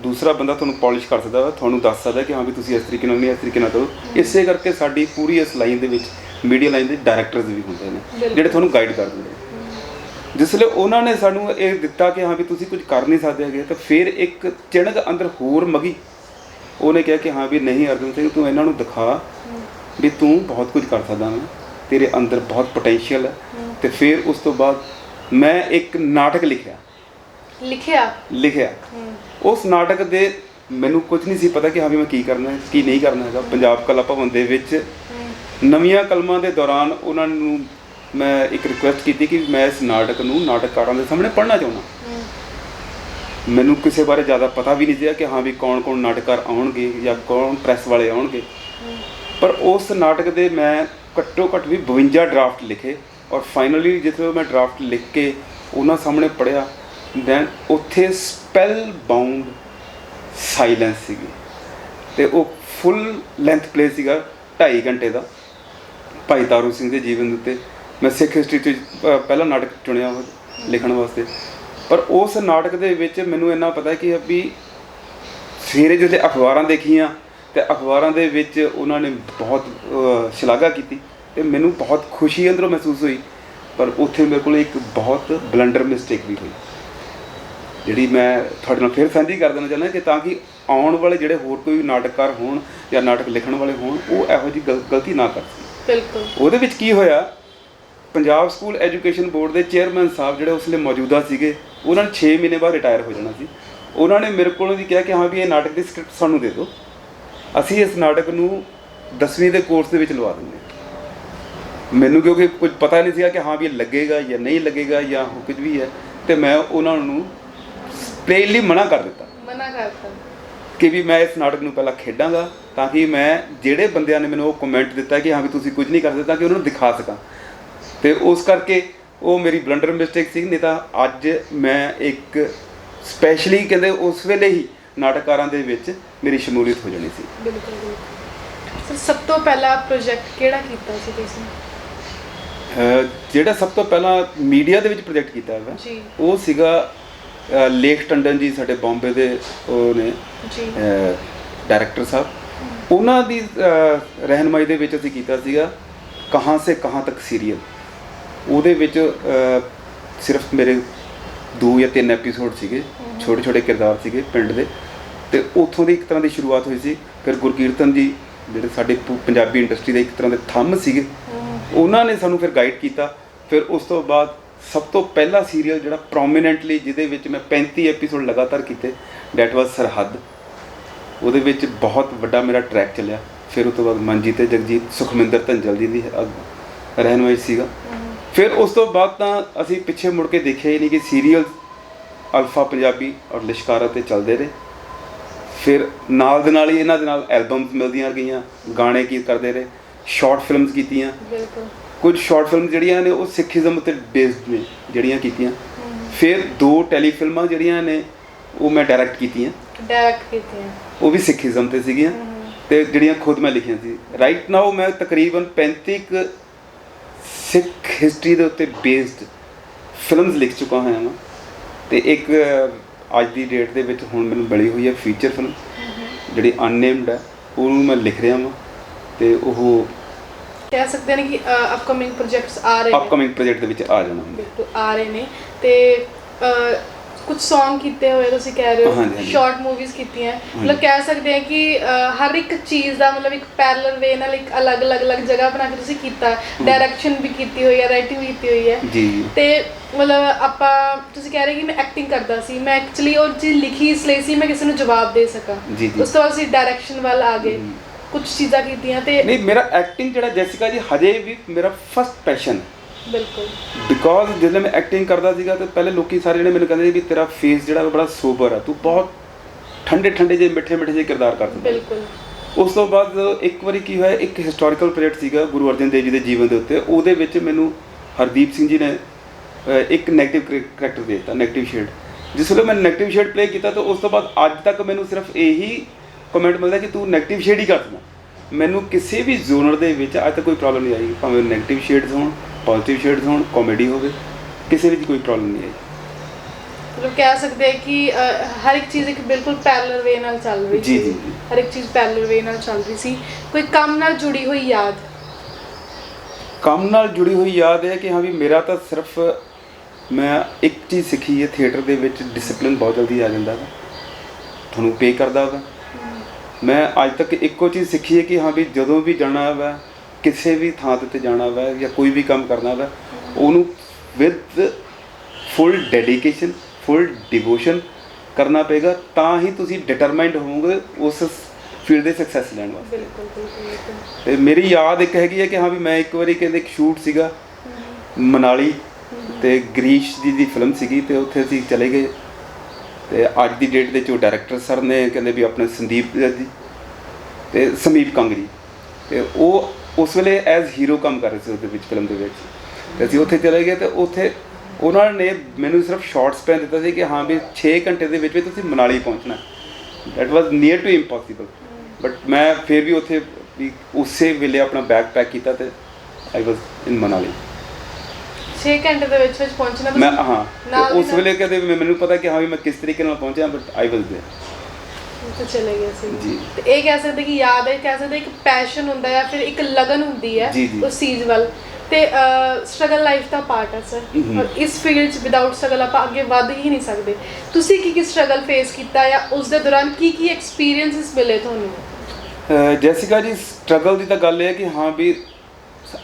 ਦੂਸਰਾ ਬੰਦਾ ਤੁਹਾਨੂੰ ਪੋਲਿਸ਼ ਕਰ ਸਕਦਾ ਵਾ, ਤੁਹਾਨੂੰ ਦੱਸ ਸਕਦਾ ਕਿ ਹਾਂ ਵੀ ਤੁਸੀਂ ਇਸ ਤਰੀਕੇ ਨਾਲ ਨਹੀਂ, ਇਸ ਤਰੀਕੇ ਨਾਲ ਕਰੋ। ਇਸੇ ਕਰਕੇ ਸਾਡੀ ਪੂਰੀ ਇਸ ਲਾਈਨ ਦੇ ਵਿੱਚ ਮੀਡੀਆ ਲਾਈਨ ਦੇ ਡਾਇਰੈਕਟਰਸ ਵੀ ਹੁੰਦੇ ਨੇ ਜਿਹੜੇ ਤੁਹਾਨੂੰ ਗਾਈਡ ਕਰ ਦਿੰਦੇ ਨੇ। ਜਿਸ ਵੇਲੇ ਉਹਨਾਂ ਨੇ ਸਾਨੂੰ ਇਹ ਦਿੱਤਾ ਕਿ ਹਾਂ ਵੀ ਤੁਸੀਂ ਕੁਝ ਕਰ ਨਹੀਂ ਸਕਦੇ ਹੈਗੇ, ਤਾਂ ਫਿਰ ਇੱਕ ਚਿਣਗ ਅੰਦਰ ਹੋਰ ਮਗੀ। ਉਹਨੇ ਕਿਹਾ ਕਿ ਹਾਂ ਵੀ ਨਹੀਂ ਅਰਜਨ ਸਿੰਘ, ਤੂੰ ਇਹਨਾਂ ਨੂੰ ਦਿਖਾ ਵੀ ਤੂੰ ਬਹੁਤ ਕੁਝ ਕਰ ਸਕਦਾ ਮੈਂ, ਤੇਰੇ ਅੰਦਰ ਬਹੁਤ ਪੋਟੈਂਸ਼ੀਅਲ ਹੈ। ਤੇ ਫਿਰ ਉਸ ਤੋਂ ਬਾਅਦ ਮੈਂ ਇੱਕ ਨਾਟਕ ਲਿਖਿਆ। ਉਸ ਨਾਟਕ ਦੇ ਮੈਨੂੰ ਕੁਝ ਨਹੀਂ ਸੀ ਪਤਾ ਕਿ ਹਾਂ ਵੀ ਮੈਂ ਕੀ ਕਰਨਾ ਹੈ ਕੀ ਨਹੀਂ ਕਰਨਾ ਹੈਗਾ। ਪੰਜਾਬ ਕਲਾ ਭਵਨ ਦੇ ਵਿੱਚ ਨਵੀਆਂ ਕਲਮਾਂ ਦੇ ਦੌਰਾਨ ਉਹਨਾਂ ਨੂੰ ਮੈਂ ਇੱਕ ਰਿਕੁਐਸਟ ਕੀਤੀ ਕਿ ਮੈਂ ਇਸ ਨਾਟਕ ਨੂੰ ਨਾਟਕਕਾਰਾਂ ਦੇ ਸਾਹਮਣੇ ਪੜ੍ਹਨਾ ਚਾਹੁੰਦਾ। ਮੈਨੂੰ ਕਿਸੇ ਬਾਰੇ ਜ਼ਿਆਦਾ ਪਤਾ ਵੀ ਨਹੀਂ ਸੀ ਕਿ ਹਾਂ ਵੀ ਕੌਣ ਕੌਣ ਨਾਟਕਕਾਰ ਆਉਣਗੇ ਜਾਂ ਕੌਣ ਪ੍ਰੈਸ ਵਾਲੇ ਆਉਣਗੇ। ਪਰ ਉਸ ਨਾਟਕ ਦੇ ਮੈਂ ਘੱਟੋ ਘੱਟ ਵੀ 52 ਡਰਾਫਟ ਲਿਖੇ। ਔਰ ਫਾਈਨਲੀ ਜਿੱਥੇ ਮੈਂ ਡਰਾਫਟ ਲਿਖ ਕੇ ਉਹਨਾਂ ਸਾਹਮਣੇ ਪੜ੍ਹਿਆ, ਦੈਨ ਉੱਥੇ ਸਪੈਲ ਬਾਉਂਡ ਸਾਈਲੈਂਸ ਸੀਗੀ। ਅਤੇ ਉਹ ਫੁੱਲ ਲੈਂਥ ਪਲੇ ਸੀਗਾ 2.5 ਘੰਟੇ ਦਾ, ਭਾਈ ਤਾਰੂ ਸਿੰਘ ਦੇ ਜੀਵਨ ਦੇ ਉੱਤੇ। ਮੈਂ ਸਿੱਖ ਹਿਸਟਰੀ 'ਚ ਪਹਿਲਾ ਨਾਟਕ ਚੁਣਿਆ ਲਿਖਣ ਵਾਸਤੇ। ਪਰ ਉਸ ਨਾਟਕ ਦੇ ਵਿੱਚ ਮੈਨੂੰ ਇੰਨਾ ਪਤਾ ਕਿ ਵੀ ਸਵੇਰੇ ਜਦੋਂ ਅਖਬਾਰਾਂ ਦੇਖੀਆਂ ਅਤੇ ਅਖਬਾਰਾਂ ਦੇ ਵਿੱਚ ਉਹਨਾਂ ਨੇ ਬਹੁਤ ਸ਼ਲਾਘਾ ਕੀਤੀ ਅਤੇ ਮੈਨੂੰ ਬਹੁਤ ਖੁਸ਼ੀ ਅੰਦਰੋਂ ਮਹਿਸੂਸ ਹੋਈ। ਪਰ ਉੱਥੇ ਮੇਰੇ ਕੋਲ ਇੱਕ ਬਹੁਤ ਬਲੰਡਰ ਮਿਸਟੇਕ ਵੀ ਹੋਈ, ਜਿਹੜੀ ਮੈਂ ਤੁਹਾਡੇ ਨਾਲ ਫਿਰ ਸਾਂਝੀ ਕਰ ਦੇਣਾ ਚਾਹੁੰਦਾ ਕਿ ਤਾਂ ਕਿ ਆਉਣ ਵਾਲੇ ਜਿਹੜੇ ਹੋਰ ਕੋਈ ਨਾਟਕਕਾਰ ਹੋਣ ਜਾਂ ਨਾਟਕ ਲਿਖਣ ਵਾਲੇ ਹੋਣ ਉਹ ਇਹੋ ਜਿਹੀ ਗਲਤੀ ਨਾ ਕਰ ਸਕਣ। ਬਿਲਕੁਲ। ਉਹਦੇ ਵਿੱਚ ਕੀ ਹੋਇਆ, ਪੰਜਾਬ ਸਕੂਲ ਐਜੂਕੇਸ਼ਨ ਬੋਰਡ ਦੇ ਚੇਅਰਮੈਨ ਸਾਹਿਬ ਜਿਹੜੇ ਉਸ ਵੇਲੇ ਮੌਜੂਦਾ ਸੀਗੇ, ਉਹਨਾਂ ਨੇ 6 ਮਹੀਨੇ ਬਾਅਦ ਰਿਟਾਇਰ ਹੋ ਜਾਣਾ ਸੀ। ਉਹਨਾਂ ਨੇ ਮੇਰੇ ਕੋਲ ਵੀ ਕਿਹਾ ਕਿ ਹਾਂ ਵੀ ਇਹ ਨਾਟਕ ਦੀ ਸਕ੍ਰਿਪਟ ਸਾਨੂੰ ਦੇ ਦਿਓ, ਅਸੀਂ ਇਸ ਨਾਟਕ ਨੂੰ 10ਵੀਂ ਦੇ ਕੋਰਸ ਦੇ ਵਿੱਚ ਲਵਾ ਦਿੰਦੇ ਹਾਂ। ਮੈਨੂੰ ਕਿਉਂਕਿ ਕੁਝ ਪਤਾ ਨਹੀਂ ਸੀਗਾ ਕਿ ਹਾਂ ਵੀ ਇਹ ਲੱਗੇਗਾ ਜਾਂ ਨਹੀਂ ਲੱਗੇਗਾ ਜਾਂ ਕੁਝ ਵੀ ਹੈ, ਅਤੇ ਮੈਂ ਉਹਨਾਂ ਨੂੰ ਪਲੇਨਲੀ ਮਨਾ ਕਰਤਾ ਕਿ ਵੀ ਮੈਂ ਇਸ ਨਾਟਕ ਨੂੰ ਪਹਿਲਾਂ ਖੇਡਾਂਗਾ ਤਾਂ ਕਿ ਮੈਂ ਜਿਹੜੇ ਬੰਦਿਆਂ ਨੇ ਮੈਨੂੰ ਉਹ ਕਮੈਂਟ ਦਿੱਤਾ ਕਿ ਹਾਂ ਵੀ ਤੁਸੀਂ ਕੁਝ ਨਹੀਂ ਕਰਦੇ ਤਾਂ ਕਿ ਉਹਨਾਂ ਨੂੰ ਦਿਖਾ ਸਕਾਂ। ਅਤੇ ਉਸ ਕਰਕੇ ਉਹ ਮੇਰੀ ਬਲੰਡਰ ਮਿਸਟੇਕ ਸੀ। ਨਹੀਂ ਤਾਂ ਅੱਜ ਮੈਂ ਇੱਕ ਸਪੈਸ਼ਲੀ ਕਹਿੰਦੇ ਉਸ ਵੇਲੇ ਹੀ ਨਾਟਕਕਾਰਾਂ ਦੇ ਵਿੱਚ ਮੇਰੀ ਸ਼ਮੂਲੀਅਤ ਹੋ ਜਾਣੀ ਸੀ। ਬਿਲਕੁਲ ਬਿਲਕੁਲ। ਸਭ ਤੋਂ ਪਹਿਲਾ ਪ੍ਰੋਜੈਕਟ ਕਿਹੜਾ ਕੀਤਾ ਸੀ ਤੁਸੀਂ? ਜਿਹੜਾ ਸਭ ਤੋਂ ਪਹਿਲਾਂ ਮੀਡੀਆ ਦੇ ਵਿੱਚ ਪ੍ਰੋਜੈਕਟ ਕੀਤਾ ਹੈ ਉਹ ਸੀਗਾ ਲੇਖ ਟੰਡਨ ਜੀ, ਸਾਡੇ ਬੰਬੇ ਦੇ ਉਹ ਨੇ ਡਾਇਰੈਕਟਰ ਸਾਹਿਬ। ਉਹਨਾਂ ਦੀ ਰਹਿਨਮਾਈ ਦੇ ਵਿੱਚ ਅਸੀਂ ਕੀਤਾ ਸੀਗਾ ਕਹਾਂ ਸੇ ਕਹਾਂ ਤੱਕ ਸੀਰੀਅਲ। ਉਹਦੇ ਵਿੱਚ ਸਿਰਫ ਮੇਰੇ 2 ਜਾਂ 3 ਐਪੀਸੋਡ ਸੀਗੇ, ਛੋਟੇ ਛੋਟੇ ਕਿਰਦਾਰ ਸੀਗੇ ਪਿੰਡ ਦੇ। ਅਤੇ ਉੱਥੋਂ ਦੀ ਇੱਕ ਤਰ੍ਹਾਂ ਦੀ ਸ਼ੁਰੂਆਤ ਹੋਈ ਸੀ। ਫਿਰ ਗੁਰਕੀਰਤਨ ਜੀ ਜਿਹੜੇ ਸਾਡੇ ਪੰਜਾਬੀ ਇੰਡਸਟਰੀ ਦੇ ਇੱਕ ਤਰ੍ਹਾਂ ਦੇ ਥੰਮ ਸੀਗੇ, ਉਹਨਾਂ ਨੇ ਸਾਨੂੰ ਫਿਰ ਗਾਈਡ ਕੀਤਾ। ਫਿਰ ਉਸ ਤੋਂ ਬਾਅਦ ਸਭ ਤੋਂ ਪਹਿਲਾ ਸੀਰੀਅਲ ਜਿਹੜਾ ਪ੍ਰੋਮੀਨੈਂਟਲੀ ਜਿਹਦੇ ਵਿੱਚ ਮੈਂ 35 ਐਪੀਸੋਡ ਲਗਾਤਾਰ ਕੀਤੇ, ਡੈਟ ਵਾਜ਼ ਸਰਹੱਦ। ਉਹਦੇ ਵਿੱਚ ਬਹੁਤ ਵੱਡਾ ਮੇਰਾ ਟਰੈਕ ਚੱਲਿਆ। ਫਿਰ ਉਸ ਤੋਂ ਬਾਅਦ ਮਨਜੀਤ ਤੇ ਜਗਜੀਤ, ਸੁਖਮਿੰਦਰ ਧੰਜਲ ਜੀ ਦੀ ਰਹਿਨਮਾਈ ਸੀਗਾ। ਫਿਰ ਉਸ ਤੋਂ ਬਾਅਦ ਤਾਂ ਅਸੀਂ ਪਿੱਛੇ ਮੁੜ ਕੇ ਦੇਖਿਆ ਹੀ ਨਹੀਂ ਕਿ ਸੀਰੀਅਲ ਅਲਫਾ ਪੰਜਾਬੀ ਔਰ ਲਿਸ਼ਕਾਰਾ 'ਤੇ ਚੱਲਦੇ ਰਹੇ। ਫਿਰ ਨਾਲ ਦੇ ਨਾਲ ਹੀ ਇਹਨਾਂ ਦੇ ਨਾਲ ਐਲਬਮਸ ਮਿਲਦੀਆਂ ਗਈਆਂ, ਗਾਣੇ ਕੀ ਕਰਦੇ ਰਹੇ, ਸ਼ਾਰਟ ਫਿਲਮਸ ਕੀਤੀਆਂ। ਕੁਝ ਸ਼ਾਰਟ ਫਿਲਮ ਜਿਹੜੀਆਂ ਨੇ ਉਹ ਸਿੱਖੀਜ਼ਮ ਉੱਤੇ ਬੇਸਡ ਨੇ ਜਿਹੜੀਆਂ ਕੀਤੀਆਂ। ਫਿਰ 2 ਟੈਲੀਫਿਲਮਾਂ ਜਿਹੜੀਆਂ ਨੇ ਉਹ ਮੈਂ ਡਾਇਰੈਕਟ ਕੀਤੀਆਂ, ਉਹ ਵੀ ਸਿੱਖੀਜ਼ਮ 'ਤੇ ਸੀਗੀਆਂ ਅਤੇ ਜਿਹੜੀਆਂ ਖੁਦ ਮੈਂ ਲਿਖੀਆਂ ਸੀ। ਰਾਈਟ ਨਾਓ ਮੈਂ ਤਕਰੀਬਨ 35 ਸਿੱਖ ਹਿਸਟਰੀ ਦੇ ਉੱਤੇ ਬੇਸਡ ਫਿਲਮਸ ਲਿਖ ਚੁੱਕਾ ਹੋਇਆ ਹਾਂ। ਅਤੇ ਇੱਕ ਅੱਜ ਦੀ ਡੇਟ ਦੇ ਵਿੱਚ ਹੁਣ ਮੈਨੂੰ ਮਿਲੀ ਹੋਈ ਹੈ ਫੀਚਰ ਫਿਲਮ ਜਿਹੜੀ ਅਨਨੇਮਡ ਹੈ, ਉਹਨੂੰ ਮੈਂ ਲਿਖ ਰਿਹਾ ਹਾਂ। ਅਤੇ ਉਹ ਕਹਿ ਸਕਦੇ ਨੇ ਕਿ ਅਪਕਮਿੰਗ ਪ੍ਰੋਜੈਕਟਸ ਆ ਰਹੇ ਨੇ, ਅਪਕਮਿੰਗ ਪ੍ਰੋਜੈਕਟ ਦੇ ਵਿੱਚ ਆ ਜਾਣਾ ਬਿਲਕੁਲ ਆ ਰਹੇ ਨੇ। ਅਤੇ ਕੁਝ ਸੌਂਗ ਕੀਤੇ ਹੋਏ ਤੁਸੀਂ ਕਹਿ ਰਹੇ ਹੋ, ਸ਼ਾਰਟ ਮੂਵੀਜ਼ ਕੀਤੀਆਂ, ਮਤਲਬ ਕਹਿ ਸਕਦੇ ਹਾਂ ਕਿ ਹਰ ਇੱਕ ਚੀਜ਼ ਦਾ ਮਤਲਬ ਇੱਕ ਪੈਰਲਲ ਵੇ ਨਾਲ ਇੱਕ ਅਲੱਗ ਜਗ੍ਹਾ ਬਣਾ ਕੇ ਤੁਸੀਂ ਕੀਤਾ। ਡਾਇਰੈਕਸ਼ਨ ਵੀ ਕੀਤੀ ਹੋਈ ਹੈ, ਰਾਈਟਿੰਗ ਵੀ ਕੀਤੀ ਹੋਈ ਹੈ ਜੀ। ਅਤੇ ਮਤਲਬ ਆਪਾਂ ਤੁਸੀਂ ਕਹਿ ਰਹੇ ਕਿ ਮੈਂ ਐਕਟਿੰਗ ਕਰਦਾ ਸੀ, ਮੈਂ ਐਕਚੁਅਲੀ ਉਹ ਚੀਜ਼ ਲਿਖੀ ਇਸ ਲਈ ਸੀ ਮੈਂ ਕਿਸੇ ਨੂੰ ਜਵਾਬ ਦੇ ਸਕਾਂ। ਉਸ ਤੋਂ ਬਾਅਦ ਅਸੀਂ ਡਾਇਰੈਕਸ਼ਨ ਵੱਲ ਆ ਗਏ, ਕੁਝ ਚੀਜ਼ਾਂ ਕੀਤੀਆਂ। ਅਤੇ ਨਹੀਂ, ਮੇਰਾ ਐਕਟਿੰਗ ਜਿਹੜਾ ਜੈਸਿਕਾ ਜੀ ਹਜੇ ਵੀ ਮੇਰਾ ਫਸਟ ਪੈਸ਼ਨ, ਬਿਲਕੁਲ ਬਿਕੋਜ਼ ਜਦੋਂ ਮੈਂ ਐਕਟਿੰਗ ਕਰਦਾ ਸੀਗਾ ਤਾਂ ਪਹਿਲੇ ਲੋਕੀ ਸਾਰੇ ਜਿਹੜੇ ਮੈਨੂੰ ਕਹਿੰਦੇ ਸੀ ਵੀ ਤੇਰਾ ਫੇਸ ਜਿਹੜਾ ਬੜਾ ਸੋਬਰ ਆ, ਤੂੰ ਬਹੁਤ ਠੰਡੇ ਜਿਹੇ ਮਿੱਠੇ ਜਿਹੇ ਕਿਰਦਾਰ ਕਰਦਾ। ਬਿਲਕੁਲ। ਉਸ ਤੋਂ ਬਾਅਦ ਇੱਕ ਵਾਰੀ ਕੀ ਹੋਇਆ, ਇੱਕ ਹਿਸਟੋਰੀਕਲ ਪ੍ਰੋਜੈਕਟ ਸੀਗਾ ਗੁਰੂ ਅਰਜਨ ਦੇਵ ਜੀ ਦੇ ਜੀਵਨ ਦੇ ਉੱਤੇ, ਉਹਦੇ ਵਿੱਚ ਮੈਨੂੰ ਹਰਦੀਪ ਸਿੰਘ ਜੀ ਨੇ ਇੱਕ ਨੈਗੇਟਿਵ ਕਰੈਕਟਰ ਦੇ ਦਿੱਤਾ, ਨੈਗੇਟਿਵ ਸ਼ੇਡ। ਜਿਸ ਵੇਲੇ ਮੈਂ ਨੈਗੇਟਿਵ ਸ਼ੇਡ ਪਲੇ ਕੀਤਾ ਤਾਂ ਉਸ ਤੋਂ ਬਾਅਦ ਅੱਜ ਤੱਕ ਮੈਨੂੰ ਸਿਰਫ ਇਹੀ ਕਮੈਂਟ ਮਿਲਦਾ ਕਿ ਤੂੰ ਨੈਗੇਟਿਵ ਸ਼ੇਡ ਹੀ ਕਰਦਾ। ਮੈਨੂੰ ਕਿਸੇ ਵੀ ਜ਼ੋਨਰ ਦੇ ਵਿੱਚ ਅੱਜ ਤੱਕ ਕੋਈ ਪ੍ਰੋਬਲਮ ਨਹੀਂ ਆਈ, ਭਾਵੇਂ ਨੈਗੇਟਿਵ ਸ਼ੇਡਸ ਹੋਣ, ਪੋਜ਼ੀਟਿਵ ਸ਼ੇਡਸ ਹੋਣ, ਕਾਮੇਡੀ ਹੋਵੇ, ਕਿਸੇ ਵਿੱਚ ਕੋਈ ਪ੍ਰੋਬਲਮ ਨਹੀਂ ਆਈ। ਮਤਲਬ ਕਹਿ ਸਕਦੇ ਹਾਂ ਕਿ ਹਰ ਇੱਕ ਚੀਜ਼ ਇੱਕ ਬਿਲਕੁਲ ਪੈਰਲਲ ਵੇ ਨਾਲ ਚੱਲ ਰਹੀ ਸੀ। ਜੀ। ਹਰ ਇੱਕ ਚੀਜ਼ ਪੈਰਲਲ ਵੇ ਨਾਲ ਚੱਲ ਰਹੀ ਸੀ। ਕੋਈ ਕੰਮ ਨਾਲ ਜੁੜੀ ਹੋਈ ਯਾਦ? ਕੰਮ ਨਾਲ ਜੁੜੀ ਹੋਈ ਯਾਦ ਹੈ ਕਿ ਹਾਂ ਵੀ ਮੇਰਾ ਤਾਂ ਸਿਰਫ ਮੈਂ ਇੱਕ ਚੀਜ਼ ਸਿੱਖੀ ਹੈ ਥੀਏਟਰ ਦੇ ਵਿੱਚ, ਡਿਸਪਲਿਨ ਬਹੁਤ ਜਲਦੀ ਆ ਜਾਂਦਾ ਵਾ, ਤੁਹਾਨੂੰ ਪੇ ਕਰਦਾ ਵਾ। ਮੈਂ ਅੱਜ ਤੱਕ ਇੱਕੋ ਚੀਜ਼ ਸਿੱਖੀ ਹੈ ਕਿ ਹਾਂ ਵੀ ਜਦੋਂ ਵੀ ਜਾਣਾ ਵਾ, ਕਿਸੇ ਵੀ ਥਾਂ 'ਤੇ ਜਾਣਾ ਵਾ ਜਾਂ ਕੋਈ ਵੀ ਕੰਮ ਕਰਨਾ ਵਾ, ਉਹਨੂੰ with full dedication, full devotion ਕਰਨਾ ਪਏਗਾ, ਤਾਂ ਹੀ ਤੁਸੀਂ ਡਿਟਰਮਾਈਂਡ ਹੋਵੋਗੇ ਉਸ ਫੀਲਡ ਦੇ ਸਕਸੈਸ ਲੈਣ ਵਾਸਤੇ। ਬਿਲਕੁਲ। ਤੇ ਮੇਰੀ ਯਾਦ ਇੱਕ ਹੈਗੀ ਹੈ ਕਿ ਹਾਂ ਵੀ ਮੈਂ ਇੱਕ ਵਾਰੀ ਕਹਿੰਦੇ ਇੱਕ ਸ਼ੂਟ ਸੀਗਾ ਮਨਾਲੀ, ਤੇ ਗਰੀਸ਼ ਦੀ ਫਿਲਮ ਸੀਗੀ, ਤੇ ਉੱਥੇ ਅਸੀਂ ਚਲੇ ਗਏ। ਤੇ ਅੱਜ ਦੀ ਡੇਟ ਦੇ 'ਚ ਉਹ ਡਾਇਰੈਕਟਰ ਸਰ ਨੇ ਕਹਿੰਦੇ ਵੀ ਆਪਣੇ ਸੰਦੀਪ ਜੀ ਤੇ ਸਮੀਪ ਕੰਗਰੀ, ਤੇ ਉਹ ਉਸ ਵੇਲੇ ਐਜ਼ ਹੀਰੋ ਕੰਮ ਕਰ ਰਹੇ ਸੀ ਉਹਦੇ ਵਿੱਚ, ਫਿਲਮ ਦੇ ਵਿੱਚ। ਤੇ ਅਸੀਂ ਉੱਥੇ ਚਲੇ ਗਏ, ਤੇ ਉੱਥੇ ਉਹਨਾਂ ਨੇ ਮੈਨੂੰ ਸਿਰਫ ਸ਼ਾਰਟ ਸਪੈਨ ਦਿੱਤਾ ਸੀ ਕਿ ਹਾਂ ਵੀ 6 ਘੰਟੇ ਦੇ ਵਿੱਚ ਤੁਸੀਂ ਮਨਾਲੀ ਪਹੁੰਚਣਾ। That was near to impossible, but ਮੈਂ ਫਿਰ ਵੀ ਉੱਥੇ ਵੀ ਉਸੇ ਵੇਲੇ ਆਪਣਾ ਬੈਗ ਪੈਕ ਕੀਤਾ ਤੇ ਆਈ ਵਾਜ਼ ਇਨ ਮਨਾਲੀ। 6 ਘੰਟੇ ਦੇ ਵਿੱਚ ਪਹੁੰਚਣਾ ਮੈਂ, ਹਾਂ। ਉਸ ਵੇਲੇ ਕਹਿੰਦੇ ਮੈਨੂੰ ਪਤਾ ਕਿ ਹਾਂ ਵੀ ਮੈਂ ਕਿਸ ਤਰੀਕੇ ਨਾਲ ਪਹੁੰਚਿਆ, ਬਟ ਆਈ ਵਾਜ਼ ਦੇਅਰ। ਤੇ ਚਲੇ ਗਏ ਸੀ ਜੀ। ਤੇ ਇਹ ਕਹਿ ਸਕਦੇ ਕਿ ਯਾਦ ਹੈ, ਕਹਿ ਸਕਦੇ ਇੱਕ ਪੈਸ਼ਨ ਹੁੰਦਾ ਹੈ, ਫਿਰ ਇੱਕ ਲਗਨ ਹੁੰਦੀ ਹੈ ਉਸ ਚੀਜ਼ ਵੱਲ। ਤੇ ਸਟਰਗਲ ਲਾਈਫ ਦਾ ਪਾਰਟ ਹੈ ਸਰ, ਔਰ ਇਸ ਫੀਲਡ 'ਚ ਵਿਦਆਊਟ ਸਟਰਗਲ ਆਪਾਂ ਅੱਗੇ ਵੱਧ ਹੀ ਨਹੀਂ ਸਕਦੇ। ਤੁਸੀਂ ਕੀ ਸਟਰਗਲ ਫੇਸ ਕੀਤਾ ਜਾਂ ਉਸ ਦੇ ਦੌਰਾਨ ਕੀ ਐਕਸਪੀਰੀਅੰਸਿਸ ਮਿਲੇ ਤੁਹਾਨੂੰ? ਜੈਸਿਕਾ ਜੀ, ਸਟਰਗਲ ਦੀ ਤਾਂ ਗੱਲ ਇਹ ਹੈ ਕਿ ਹਾਂ ਵੀ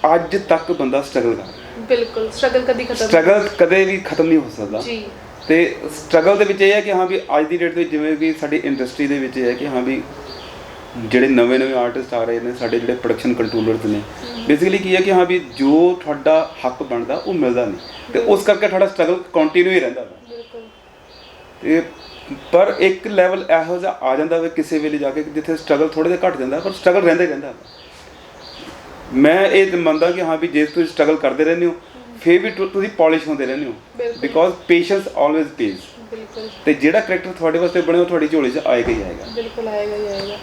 ਅੱਜ ਤੱਕ ਬੰਦਾ ਸਟਰਗਲ ਕਰ ਰਿਹਾ। ਬਿਲਕੁਲ, ਸਟਰਗਲ ਕਦੇ ਵੀ ਖਤਮ ਨਹੀਂ ਹੋ ਸਕਦਾ ਜੀ। ਤੇ ਸਟਰਗਲ ਦੇ ਵਿੱਚ ਇਹ ਹੈ ਕਿ ਹਾਂ ਵੀ ਅੱਜ ਦੀ ਡੇਟ ਦੇ ਵਿੱਚ ਜਿਵੇਂ ਕਿ ਸਾਡੀ ਇੰਡਸਟਰੀ ਦੇ ਵਿੱਚ ਇਹ ਹੈ ਕਿ ਹਾਂ ਵੀ ਜਿਹੜੇ ਨਵੇਂ ਆਰਟਿਸਟ ਆ ਰਹੇ ਨੇ, ਸਾਡੇ ਜਿਹੜੇ ਪ੍ਰੋਡਕਸ਼ਨ ਕੰਟਰੋਲਰਸ ਨੇ, ਬੇਸਿਕਲੀ ਕੀ ਹੈ ਕਿ ਹਾਂ ਵੀ ਜੋ ਤੁਹਾਡਾ ਹੱਕ ਬਣਦਾ ਉਹ ਮਿਲਦਾ ਨਹੀਂ, ਤੇ ਉਸ ਕਰਕੇ ਤੁਹਾਡਾ ਸਟਰਗਲ ਕੰਟੀਨਿਊ ਹੀ ਰਹਿੰਦਾ ਵਾ। ਤੇ ਪਰ ਇੱਕ ਲੈਵਲ ਇਹੋ ਜਿਹਾ ਆ ਜਾਂਦਾ ਵਾ ਕਿਸੇ ਵੇਲੇ ਜਾ ਕੇ ਜਿੱਥੇ ਸਟਰਗਲ ਥੋੜ੍ਹਾ ਜਿਹਾ ਘੱਟ ਜਾਂਦਾ, ਪਰ ਸਟਰਗਲ ਰਹਿੰਦਾ ਹੀ ਰਹਿੰਦਾ। ਮੈਂ ਇਹ ਮੰਨਦਾ ਕਿ ਹਾਂ ਵੀ ਜੇ ਤੁਸੀਂ ਸਟਰਗਲ ਕਰਦੇ ਰਹਿੰਦੇ ਹੋ ਫਿਰ ਵੀ ਤੁਸੀਂ ਪੋਲਿਸ਼ ਹੁੰਦੇ ਰਹਿੰਦੇ ਹੋ, ਬਿਕੋਜ਼ ਪੇਸ਼ੈਂਸ ਆਲਵੇਜ਼ ਪੇਜ਼। ਤੇ ਜਿਹੜਾ ਕਰੈਕਟਰ ਤੁਹਾਡੇ ਵਾਸਤੇ ਬਣਿਆ ਉਹ ਤੁਹਾਡੀ ਝੋਲੀ 'ਚ ਆਏਗਾ ਹੀ ਆਏਗਾ। ਬਿਲਕੁਲ ਆਏਗਾ ਹੀ ਆਏਗਾ।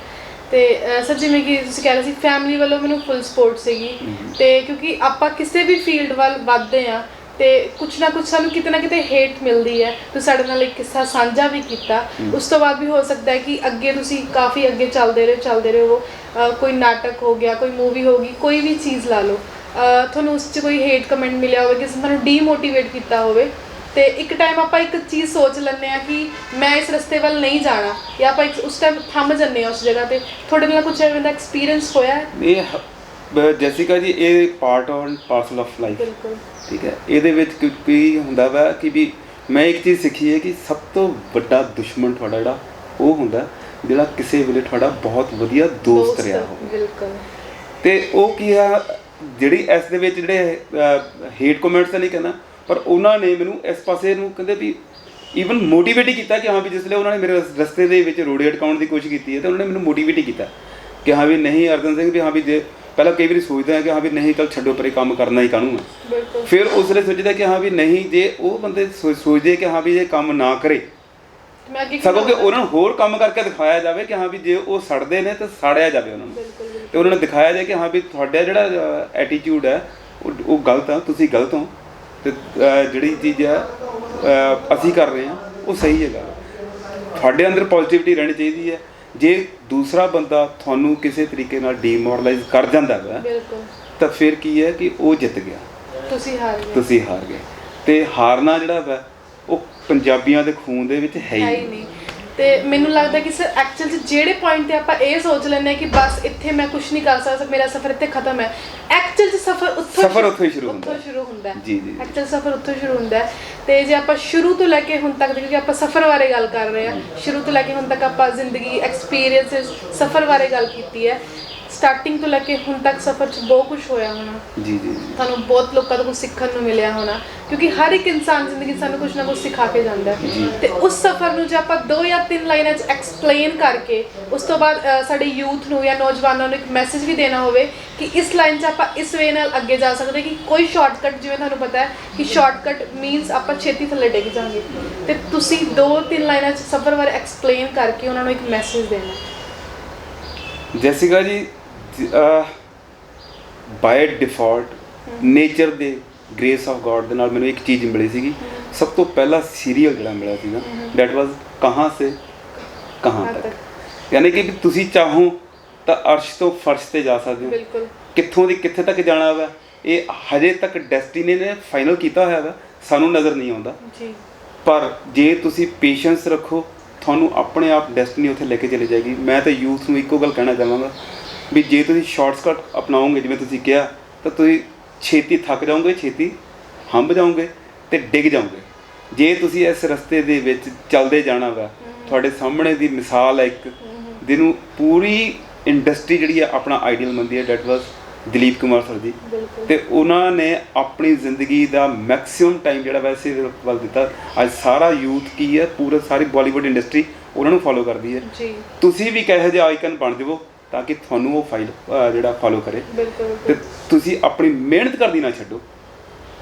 ਤੇ ਸਰ ਜਿਵੇਂ ਕਿ ਤੁਸੀਂ ਕਹਿ ਰਹੇ ਸੀ, ਫੈਮਿਲੀ ਵੱਲੋਂ ਮੈਨੂੰ ਫੁੱਲ ਸਪੋਰਟ ਸੀਗੀ, ਤੇ ਕਿਉਂਕਿ ਆਪਾਂ ਕਿਸੇ ਵੀ ਫੀਲਡ ਵੱਲ ਵੱਧਦੇ ਹਾਂ ਤੇ ਕੁਛ ਨਾ ਕੁਛ ਸਾਨੂੰ ਕਿਤੇ ਨਾ ਕਿਤੇ ਹੇਟ ਮਿਲਦੀ ਹੈ। ਤੁਸੀਂ ਸਾਡੇ ਨਾਲ ਇੱਕ ਕਿੱਸਾ ਸਾਂਝਾ ਵੀ ਕੀਤਾ, ਉਸ ਤੋਂ ਬਾਅਦ ਵੀ ਹੋ ਸਕਦਾ ਹੈ ਕਿ ਅੱਗੇ ਤੁਸੀਂ ਕਾਫੀ ਅੱਗੇ ਚੱਲਦੇ ਰਹੋ, ਕੋਈ ਨਾਟਕ ਹੋ ਗਿਆ, ਕੋਈ ਮੂਵੀ ਹੋ ਗਈ, ਕੋਈ ਵੀ ਚੀਜ਼ ਲਾ ਲਓ, ਤੁਹਾਨੂੰ ਉਸ 'ਚ ਕੋਈ ਹੇਟ ਕਮੈਂਟ ਮਿਲਿਆ ਹੋਵੇ, ਕਿਸੇ ਨੇ ਤੁਹਾਨੂੰ ਡੀਮੋਟੀਵੇਟ ਕੀਤਾ ਹੋਵੇ, ਤੇ ਇੱਕ ਟਾਈਮ ਆਪਾਂ ਇੱਕ ਚੀਜ਼ ਸੋਚ ਲੈਂਦੇ ਹਾਂ ਕਿ ਮੈਂ ਇਸ ਰਸਤੇ ਵੱਲ ਨਹੀਂ ਜਾਣਾ, ਜਾਂ ਆਪਾਂ ਉਸ ਟਾਈਮ ਥੰਮ ਜਾਂਦੇ ਹਾਂ ਉਸ ਜਗ੍ਹਾ ਤੇ। ਤੁਹਾਡੇ ਨਾਲ ਕੁਛ ਐਵੇਂ ਦਾ ਐਕਸਪੀਰੀਅੰਸ ਹੋਇਆ? ਇਹ ਜੈਸਿਕਾ ਜੀ, ਇਹ part and parcel of life, ਠੀਕ ਹੈ। ਇਹਦੇ ਵਿੱਚ ਕੀ ਹੁੰਦਾ ਵਾ ਕਿ ਵੀ ਮੈਂ ਇੱਕ ਚੀਜ਼ ਸਿੱਖੀ ਹੈ ਕਿ ਸਭ ਤੋਂ ਵੱਡਾ ਦੁਸ਼ਮਣ ਤੁਹਾਡਾ ਜਿਹੜਾ ਉਹ ਹੁੰਦਾ ਜਿਹੜਾ ਕਿਸੇ ਵੇਲੇ ਤੁਹਾਡਾ ਬਹੁਤ ਵਧੀਆ ਦੋਸਤ ਰਿਹਾ ਹੋਵੇ। ਤੇ ਉਹ ਕੀ ਆ, ਜਿਹੜੀ ਇਸ ਦੇ ਵਿੱਚ ਜਿਹੜੇ ਹੇਟ ਕਮੈਂਟਸ ਤਾਂ ਨਹੀਂ ਕਹਿੰਦਾ, ਪਰ ਉਹਨਾਂ ਨੇ ਮੈਨੂੰ ਇਸ ਪਾਸੇ ਨੂੰ ਕਹਿੰਦੇ ਵੀ ਈਵਨ ਮੋਟੀਵੇਟ ਹੀ ਕੀਤਾ ਕਿ ਹਾਂ ਵੀ ਜਿਸ ਵੇਲੇ ਉਹਨਾਂ ਨੇ ਮੇਰੇ ਰਸਤੇ ਦੇ ਵਿੱਚ ਰੋੜੇ ਅਟਕਾਉਣ ਦੀ ਕੋਸ਼ਿਸ਼ ਕੀਤੀ ਹੈ ਤਾਂ ਉਹਨਾਂ ਨੇ ਮੈਨੂੰ ਮੋਟੀਵੇਟ ਹੀ ਕੀਤਾ ਕਿ ਹਾਂ ਵੀ ਨਹੀਂ ਅਰਜਨ ਸਿੰਘ, ਵੀ ਹਾਂ ਵੀ ਜੇ ਪਹਿਲਾਂ ਕਈ ਵਾਰੀ ਸੋਚਦਾ ਹੈ ਕਿ ਹਾਂ ਵੀ ਨਹੀਂ ਚੱਲ ਛੱਡੋ ਪਰੇ, ਕੰਮ ਕਰਨਾ ਹੀ ਕਾਹਨੂੰ ਹੈ। ਫਿਰ ਉਸ ਵੇਲੇ ਸੋਚਦਾ ਕਿ ਹਾਂ ਵੀ ਨਹੀਂ, ਜੇ ਉਹ ਬੰਦੇ ਸੋਚਦੇ ਕਿ ਹਾਂ ਵੀ ਇਹ ਕੰਮ ਨਾ ਕਰੇ, ਸਗੋਂ ਕਿ ਉਹਨਾਂ ਨੂੰ ਹੋਰ ਕੰਮ ਕਰਕੇ ਦਿਖਾਇਆ ਜਾਵੇ ਕਿ ਹਾਂ ਵੀ ਜੇ ਉਹ ਸੜਦੇ ਨੇ ਤਾਂ ਸਾੜਿਆ ਜਾਵੇ ਉਹਨਾਂ ਨੂੰ, ਤੇ ਉਹਨਾਂ ਨੂੰ ਦਿਖਾਇਆ ਜਾਏ ਕਿ ਹਾਂ ਵੀ ਤੁਹਾਡਾ ਜਿਹੜਾ ਐਟੀਟਿਊਡ ਹੈ ਉਹ ਗਲਤ ਆ, ਤੁਸੀਂ ਗਲਤ ਹੋ, ਤੇ ਜਿਹੜੀ ਚੀਜ਼ ਆ ਅਸੀਂ ਕਰ ਰਹੇ ਹਾਂ ਉਹ ਸਹੀ ਹੈਗਾ। ਤੁਹਾਡੇ ਅੰਦਰ ਪੋਜ਼ਿਟਿਵਿਟੀ ਰਹਿਣੀ ਚਾਹੀਦੀ ਹੈ। ਜੇ ਦੂਸਰਾ ਬੰਦਾ ਤੁਹਾਨੂੰ ਕਿਸੇ ਤਰੀਕੇ ਨਾਲ ਡੀਮੋਰਲਾਈਜ਼ ਕਰ ਜਾਂਦਾ ਹੈ ਤਾਂ ਫਿਰ ਕੀ ਹੈ ਕਿ ਉਹ ਜਿੱਤ ਗਿਆ, ਤੁਸੀਂ ਹਾਰ ਗਏ। ਤੇ ਹਾਰਨਾ ਜਿਹੜਾ ਵਾ ਉਹ ਪੰਜਾਬੀਆਂ ਦੇ ਖੂਨ ਦੇ ਵਿੱਚ ਹੈ ਹੀ ਨਹੀਂ। ਤੇ ਮੈਨੂੰ ਲੱਗਦਾ ਕਿ ਸਰ ਐਕਚੁਅਲ 'ਚ ਜਿਹੜੇ ਪੁਆਇੰਟ 'ਤੇ ਆਪਾਂ ਇਹ ਸੋਚ ਲੈਂਦੇ ਹਾਂ ਕਿ ਬਸ ਇੱਥੇ ਮੈਂ ਕੁਛ ਨਹੀਂ ਕਰ ਸਕਦਾ, ਮੇਰਾ ਸਫ਼ਰ ਇੱਥੇ ਖਤਮ ਹੈ, ਐਕਚੁਅਲ 'ਚ ਸਫ਼ਰ ਉੱਥੋਂ ਹੀ ਸ਼ੁਰੂ ਹੁੰਦਾ ਹੈ। ਜੀ, ਐਕਚੁਅਲ ਸਫ਼ਰ ਉੱਥੋਂ ਸ਼ੁਰੂ ਹੁੰਦਾ ਹੈ। ਤੇ ਜੇ ਆਪਾਂ ਸ਼ੁਰੂ ਤੋਂ ਲੈ ਕੇ ਹੁਣ ਤੱਕ, ਕਿਉਂਕਿ ਆਪਾਂ ਸਫ਼ਰ ਬਾਰੇ ਗੱਲ ਕਰ ਰਹੇ ਹਾਂ, ਸ਼ੁਰੂ ਤੋਂ ਲੈ ਕੇ ਹੁਣ ਤੱਕ ਆਪਾਂ ਜ਼ਿੰਦਗੀ, ਐਕਸਪੀਰੀਅੰਸਿਸ, ਸਫ਼ਰ ਬਾਰੇ ਗੱਲ ਕੀਤੀ ਹੈ। ਸਟਾਰਟਿੰਗ ਤੋਂ ਲੈ ਕੇ ਹੁਣ ਤੱਕ ਸਫ਼ਰ 'ਚ ਬਹੁਤ ਕੁਝ ਹੋਇਆ ਹੋਣਾ ਜੀ ਜੀ ਤੁਹਾਨੂੰ ਬਹੁਤ ਲੋਕਾਂ ਤੋਂ ਕੁਝ ਸਿੱਖਣ ਨੂੰ ਮਿਲਿਆ ਹੋਣਾ ਕਿਉਂਕਿ ਹਰ ਇੱਕ ਇਨਸਾਨ ਜ਼ਿੰਦਗੀ 'ਚ ਸਾਨੂੰ ਕੁਝ ਨਾ ਕੁਝ ਸਿਖਾ ਕੇ ਜਾਂਦਾ ਹੈ ਤੇ ਉਸ ਸਫ਼ਰ ਨੂੰ ਜੇ ਆਪਾਂ 2 ਜਾਂ 3 ਲਾਈਨਾਂ 'ਚ ਐਕਸਪਲੇਨ ਕਰਕੇ ਉਸ ਤੋਂ ਬਾਅਦ ਸਾਡੇ ਯੂਥ ਨੂੰ ਜਾਂ ਨੌਜਵਾਨਾਂ ਨੂੰ ਇੱਕ ਮੈਸੇਜ ਵੀ ਦੇਣਾ ਹੋਵੇ ਕਿ ਇਸ ਲਾਈਨ 'ਚ ਆਪਾਂ ਇਸ ਵੇ ਨਾਲ ਅੱਗੇ ਜਾ ਸਕਦੇ ਕਿ ਕੋਈ ਸ਼ਾਰਟਕਟ ਜਿਵੇਂ ਤੁਹਾਨੂੰ ਪਤਾ ਹੈ ਕਿ ਸ਼ਾਰਟਕਟ ਮੀਨਸ ਆਪਾਂ ਛੇਤੀ ਥੱਲੇ ਡਿੱਗ ਜਾਵਾਂਗੇ ਤੇ ਤੁਸੀਂ 2-3 ਲਾਈਨਾਂ 'ਚ ਸਫ਼ਰ ਬਾਰੇ ਐਕਸਪਲੇਨ ਕਰਕੇ ਉਹਨਾਂ ਨੂੰ ਇੱਕ ਮੈਸੇਜ ਦੇਣਾ ਜੈਸਿਕਾ ਜੀ ਬਾਈ ਡਿਫਾਲਟ ਨੇਚਰ ਦੇ ਗ੍ਰੇਸ ਆਫ ਗॉड ਦੇ ਨਾਲ ਮੈਨੂੰ ਇੱਕ ਚੀਜ਼ ਮਿਲੀ ਸੀਗੀ ਸਭ ਤੋਂ ਪਹਿਲਾ ਸੀਰੀਅਲ ਜਿਹੜਾ ਮਿਲਿਆ ਸੀਗਾ ਦੈਟ ਵਾਜ਼ ਕਹਾਂ ਸੇ ਕਹਾਂ ਤੱਕ ਯਾਨੀ ਕਿ ਤੁਸੀਂ ਚਾਹੋ ਤਾਂ ਅਰਸ਼ ਤੋਂ ਫਰਸ਼ ਤੇ ਜਾ ਸਕਦੇ ਹੋ ਬਿਲਕੁਲ ਕਿੱਥੋਂ ਦੀ ਕਿੱਥੇ ਤੱਕ ਜਾਣਾ ਵਾ ਇਹ ਹਜੇ ਤੱਕ ਡੈਸਟੀਨੀ ਨੇ ਫਾਈਨਲ ਕੀਤਾ ਹੋਇਆ ਵਾ ਸਾਨੂੰ ਨਜ਼ਰ ਨਹੀਂ ਆਉਂਦਾ ਜੀ ਪਰ ਜੇ ਤੁਸੀਂ ਪੇਸ਼ੈਂਸ ਰੱਖੋ ਤੁਹਾਨੂੰ ਆਪਣੇ ਆਪ ਡੈਸਟੀਨੀ ਉੱਥੇ ਲੈ ਕੇ ਚਲੀ ਜਾਏਗੀ ਮੈਂ ਤਾਂ ਯੂਥ ਨੂੰ ਇੱਕੋ ਗੱਲ ਕਹਿਣਾ ਚਾਹਾਂਗਾ ਵੀ ਜੇ ਤੁਸੀਂ ਸ਼ਾਰਟਕਟ ਅਪਣਾਓਗੇ ਜਿਵੇਂ ਤੁਸੀਂ ਕਿਹਾ ਤਾਂ ਤੁਸੀਂ ਛੇਤੀ ਥੱਕ ਜਾਓਗੇ ਛੇਤੀ ਹੰਭ ਜਾਓਗੇ ਤੇ ਡਿੱਗ ਜਾਓਗੇ ਜੇ ਤੁਸੀਂ ਇਸ ਰਸਤੇ ਦੇ ਵਿੱਚ ਚੱਲਦੇ ਜਾਣਾ ਵਾ ਤੁਹਾਡੇ ਸਾਹਮਣੇ ਦੀ ਮਿਸਾਲ ਹੈ ਇੱਕ ਜਿਹਨੂੰ ਪੂਰੀ ਇੰਡਸਟਰੀ ਜਿਹੜੀ ਹੈ ਆਪਣਾ ਆਈਡੀਅਲ ਮੰਨਦੀ ਹੈ that was Dilip Kumar sir ji ਤੇ ਉਹਨਾਂ ਨੇ ਆਪਣੀ ਜ਼ਿੰਦਗੀ ਦਾ ਮੈਕਸਿਮਮ ਟਾਈਮ ਜਿਹੜਾ ਵੈਸੇ ਵੱਲ ਦਿੱਤਾ ਅੱਜ ਸਾਰਾ ਯੂਥ ਕੀ ਹੈ ਪੂਰਾ ਸਾਰੀ ਬਾਲੀਵੁੱਡ ਇੰਡਸਟਰੀ ਉਹਨਾਂ ਨੂੰ ਫੋਲੋ ਕਰਦੀ ਹੈ ਜੀ ਤੁਸੀਂ ਵੀ ਕਿਹੋ ਜਿਹਾ ਆਈਕਨ ਬਣ ਜਾਵੋ ਤਾਂ ਕਿ ਤੁਹਾਨੂੰ ਉਹ ਫਾਈਲ ਜਿਹੜਾ ਫੋਲੋ ਕਰੇ ਤੇ ਤੁਸੀਂ ਆਪਣੀ ਮਿਹਨਤ ਕਰਦੀ ਨਾ ਛੱਡੋ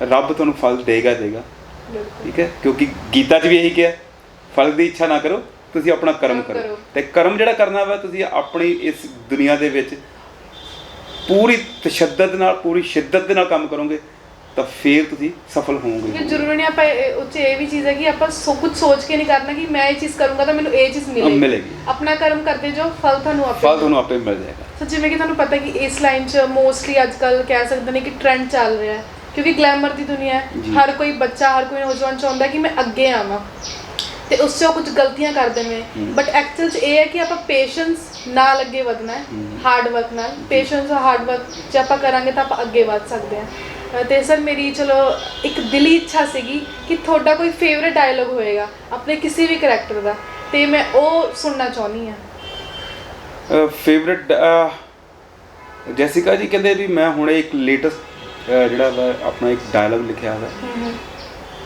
ਰੱਬ ਤੁਹਾਨੂੰ ਫਲ ਦੇਗਾ ਠੀਕ ਹੈ ਕਿਉਂਕਿ ਗੀਤਾ 'ਚ ਵੀ ਇਹੀ ਕਿਹਾ ਫਲ ਦੀ ਇੱਛਾ ਨਾ ਕਰੋ ਤੁਸੀਂ ਆਪਣਾ ਕਰਮ ਕਰੋ ਤੇ ਕਰਮ ਜਿਹੜਾ ਕਰਨਾ ਵਾ ਤੁਸੀਂ ਆਪਣੀ ਇਸ ਦੁਨੀਆ ਦੇ ਵਿੱਚ ਪੂਰੀ ਤਸ਼ੱਦਦ ਨਾਲ ਪੂਰੀ ਸ਼ਿੱਦਤ ਦੇ ਨਾਲ ਕੰਮ ਕਰੋਗੇ ਤਾਂ ਫਿਰ ਤੁਸੀਂ ਸਫਲ ਹੋਵੋਗੇ ਜ਼ਰੂਰੀ ਨਹੀਂ ਆਪਾਂ ਉੱਚ ਇਹ ਵੀ ਚੀਜ਼ ਹੈ ਕਿ ਆਪਾਂ ਕੁਝ ਸੋਚ ਕੇ ਨਹੀਂ ਕਰਨਾ ਕਿ ਮੈਂ ਇਹ ਚੀਜ਼ ਕਰੂੰਗਾ ਤਾਂ ਮੈਨੂੰ ਇਹ ਚੀਜ਼ ਮਿਲੇਗੀ ਆਪਣਾ ਕਰਮ ਕਰਦੇ ਜੋ ਫਲ ਤੁਹਾਨੂੰ ਆਪੇ ਮਿਲ ਜਾਏਗਾ ਸੋ ਜਿਵੇਂ ਕਿ ਤੁਹਾਨੂੰ ਪਤਾ ਕਿ ਇਸ ਲਾਈਨ 'ਚ ਮੋਸਟਲੀ ਅੱਜ ਕੱਲ੍ਹ ਕਹਿ ਸਕਦੇ ਨੇ ਕਿ ਟ੍ਰੈਂਡ ਚੱਲ ਰਿਹਾ ਹੈ ਕਿਉਂਕਿ ਗਲੈਮਰ ਦੀ ਦੁਨੀਆ ਹੈ ਹਰ ਕੋਈ ਬੱਚਾ ਹਰ ਕੋਈ ਨੌਜਵਾਨ ਚਾਹੁੰਦਾ ਕਿ ਮੈਂ ਅੱਗੇ ਆਵਾਂ ਤੇ ਉਸ 'ਚ ਕੁਝ ਗਲਤੀਆਂ ਕਰਦੇ ਨੇ ਬਟ ਐਕਚੁਅਲ 'ਚ ਇਹ ਹੈ ਕਿ ਆਪਾਂ ਪੇਸ਼ੈਂਸ ਨਾਲ ਅੱਗੇ ਵਧਣਾ ਹੈ ਹਾਰਡ ਵਰਕ ਨਾਲ ਪੇਸ਼ੈਂਸ ਔਰ ਹਾਰਡ ਵਰਕ ਜੇ ਆਪਾਂ ਕਰਾਂਗੇ ਤਾਂ ਆਪਾਂ ਅੱਗੇ ਵਧ ਸਕਦੇ ਹਾਂ ਤੇ ਸਰ ਮੇਰੀ ਚਲੋ ਇੱਕ ਦਿਲੀ ਇੱਛਾ ਸੀਗੀ ਕਿ ਤੁਹਾਡਾ ਕੋਈ ਫੇਵਰੇਟ ਡਾਇਲੋਗ ਹੋਏਗਾ ਆਪਣੇ ਕਿਸੇ ਵੀ ਕਰੈਕਟਰ ਦਾ ਤੇ ਮੈਂ ਉਹ ਸੁਣਨਾ ਚਾਹੁੰਦੀ ਹਾਂ ਫੇਵਰੇਟ ਜੈਸਿਕਾ ਜੀ ਕਹਿੰਦੇ ਵੀ ਮੈਂ ਹੁਣ ਇੱਕ ਲੇਟੈਸਟ ਜਿਹੜਾ ਵਾ ਆਪਣਾ ਇੱਕ ਡਾਇਲੋਗ ਲਿਖਿਆ ਹੈ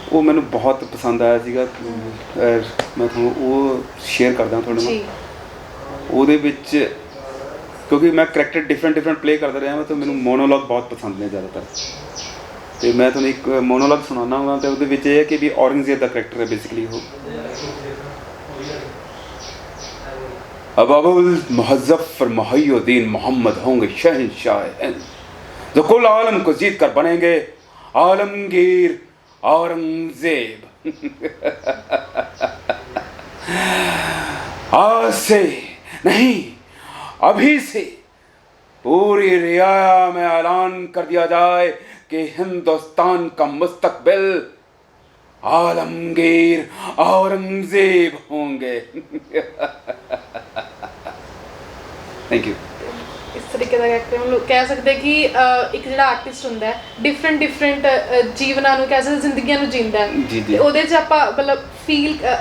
ਉਹ ਮੈਨੂੰ ਬਹੁਤ ਪਸੰਦ ਆਇਆ ਸੀਗਾ ਮੈਂ ਤੁਹਾਨੂੰ ਉਹ ਸ਼ੇਅਰ ਕਰਦਾ ਤੁਹਾਡੇ ਨਾਲ ਉਹਦੇ ਵਿੱਚ ਕਿਉਂਕਿ ਮੈਂ ਕਰੈਕਟਰ ਡਿਫਰੈਂਟ ਪਲੇ ਕਰਦਾ ਰਿਹਾ ਤਾਂ ਮੈਨੂੰ ਮੋਨੋਲੌਗ ਬਹੁਤ ਪਸੰਦ ਨੇ ਜ਼ਿਆਦਾਤਰ ਤੇ ਮੈਂ ਤੁਹਾਨੂੰ ਇੱਕ ਮੋਨੋਲੌਗ ਸੁਣਾਉਣਾ ਹਾਂ ਤੇ ਉਹਦੇ ਵਿੱਚ ਇਹ ਹੈ ਕਿ ਵੀ ਔਰੰਗਜ਼ੇਬ ਦਾ ਕਰੈਕਟਰ ਹੈ ਬੇਸਿਕਲੀ ਉਹ अब अबुल मुहज़्ज़फ़र मुहय्यिद्दीन मोहम्मद होंगे शहंशाह हिंद जो कुल आलम को जीत कर बनेंगे आलमगीर औरंगजेब आज से नहीं अभी से पूरी रियाया में ऐलान कर दिया जाए कि हिंदुस्तान का मुस्तकबिल आलमगीर औरंगजेब होंगे थैंक यू इस तरीके का करैक्टर हम लोग कह सकते हैं कि एक ਜਿਹੜਾ ਆਰਟਿਸਟ ਹੁੰਦਾ ਹੈ ਡਿਫਰੈਂਟ ਜੀਵਨਾਂ ਨੂੰ ਕਹਿ ਸਕਦੇ ਜ਼ਿੰਦਗੀਆਂ ਨੂੰ ਜੀਂਦਾ ਹੈ ਤੇ ਉਹਦੇ 'ਚ ਆਪਾਂ ਮਤਲਬ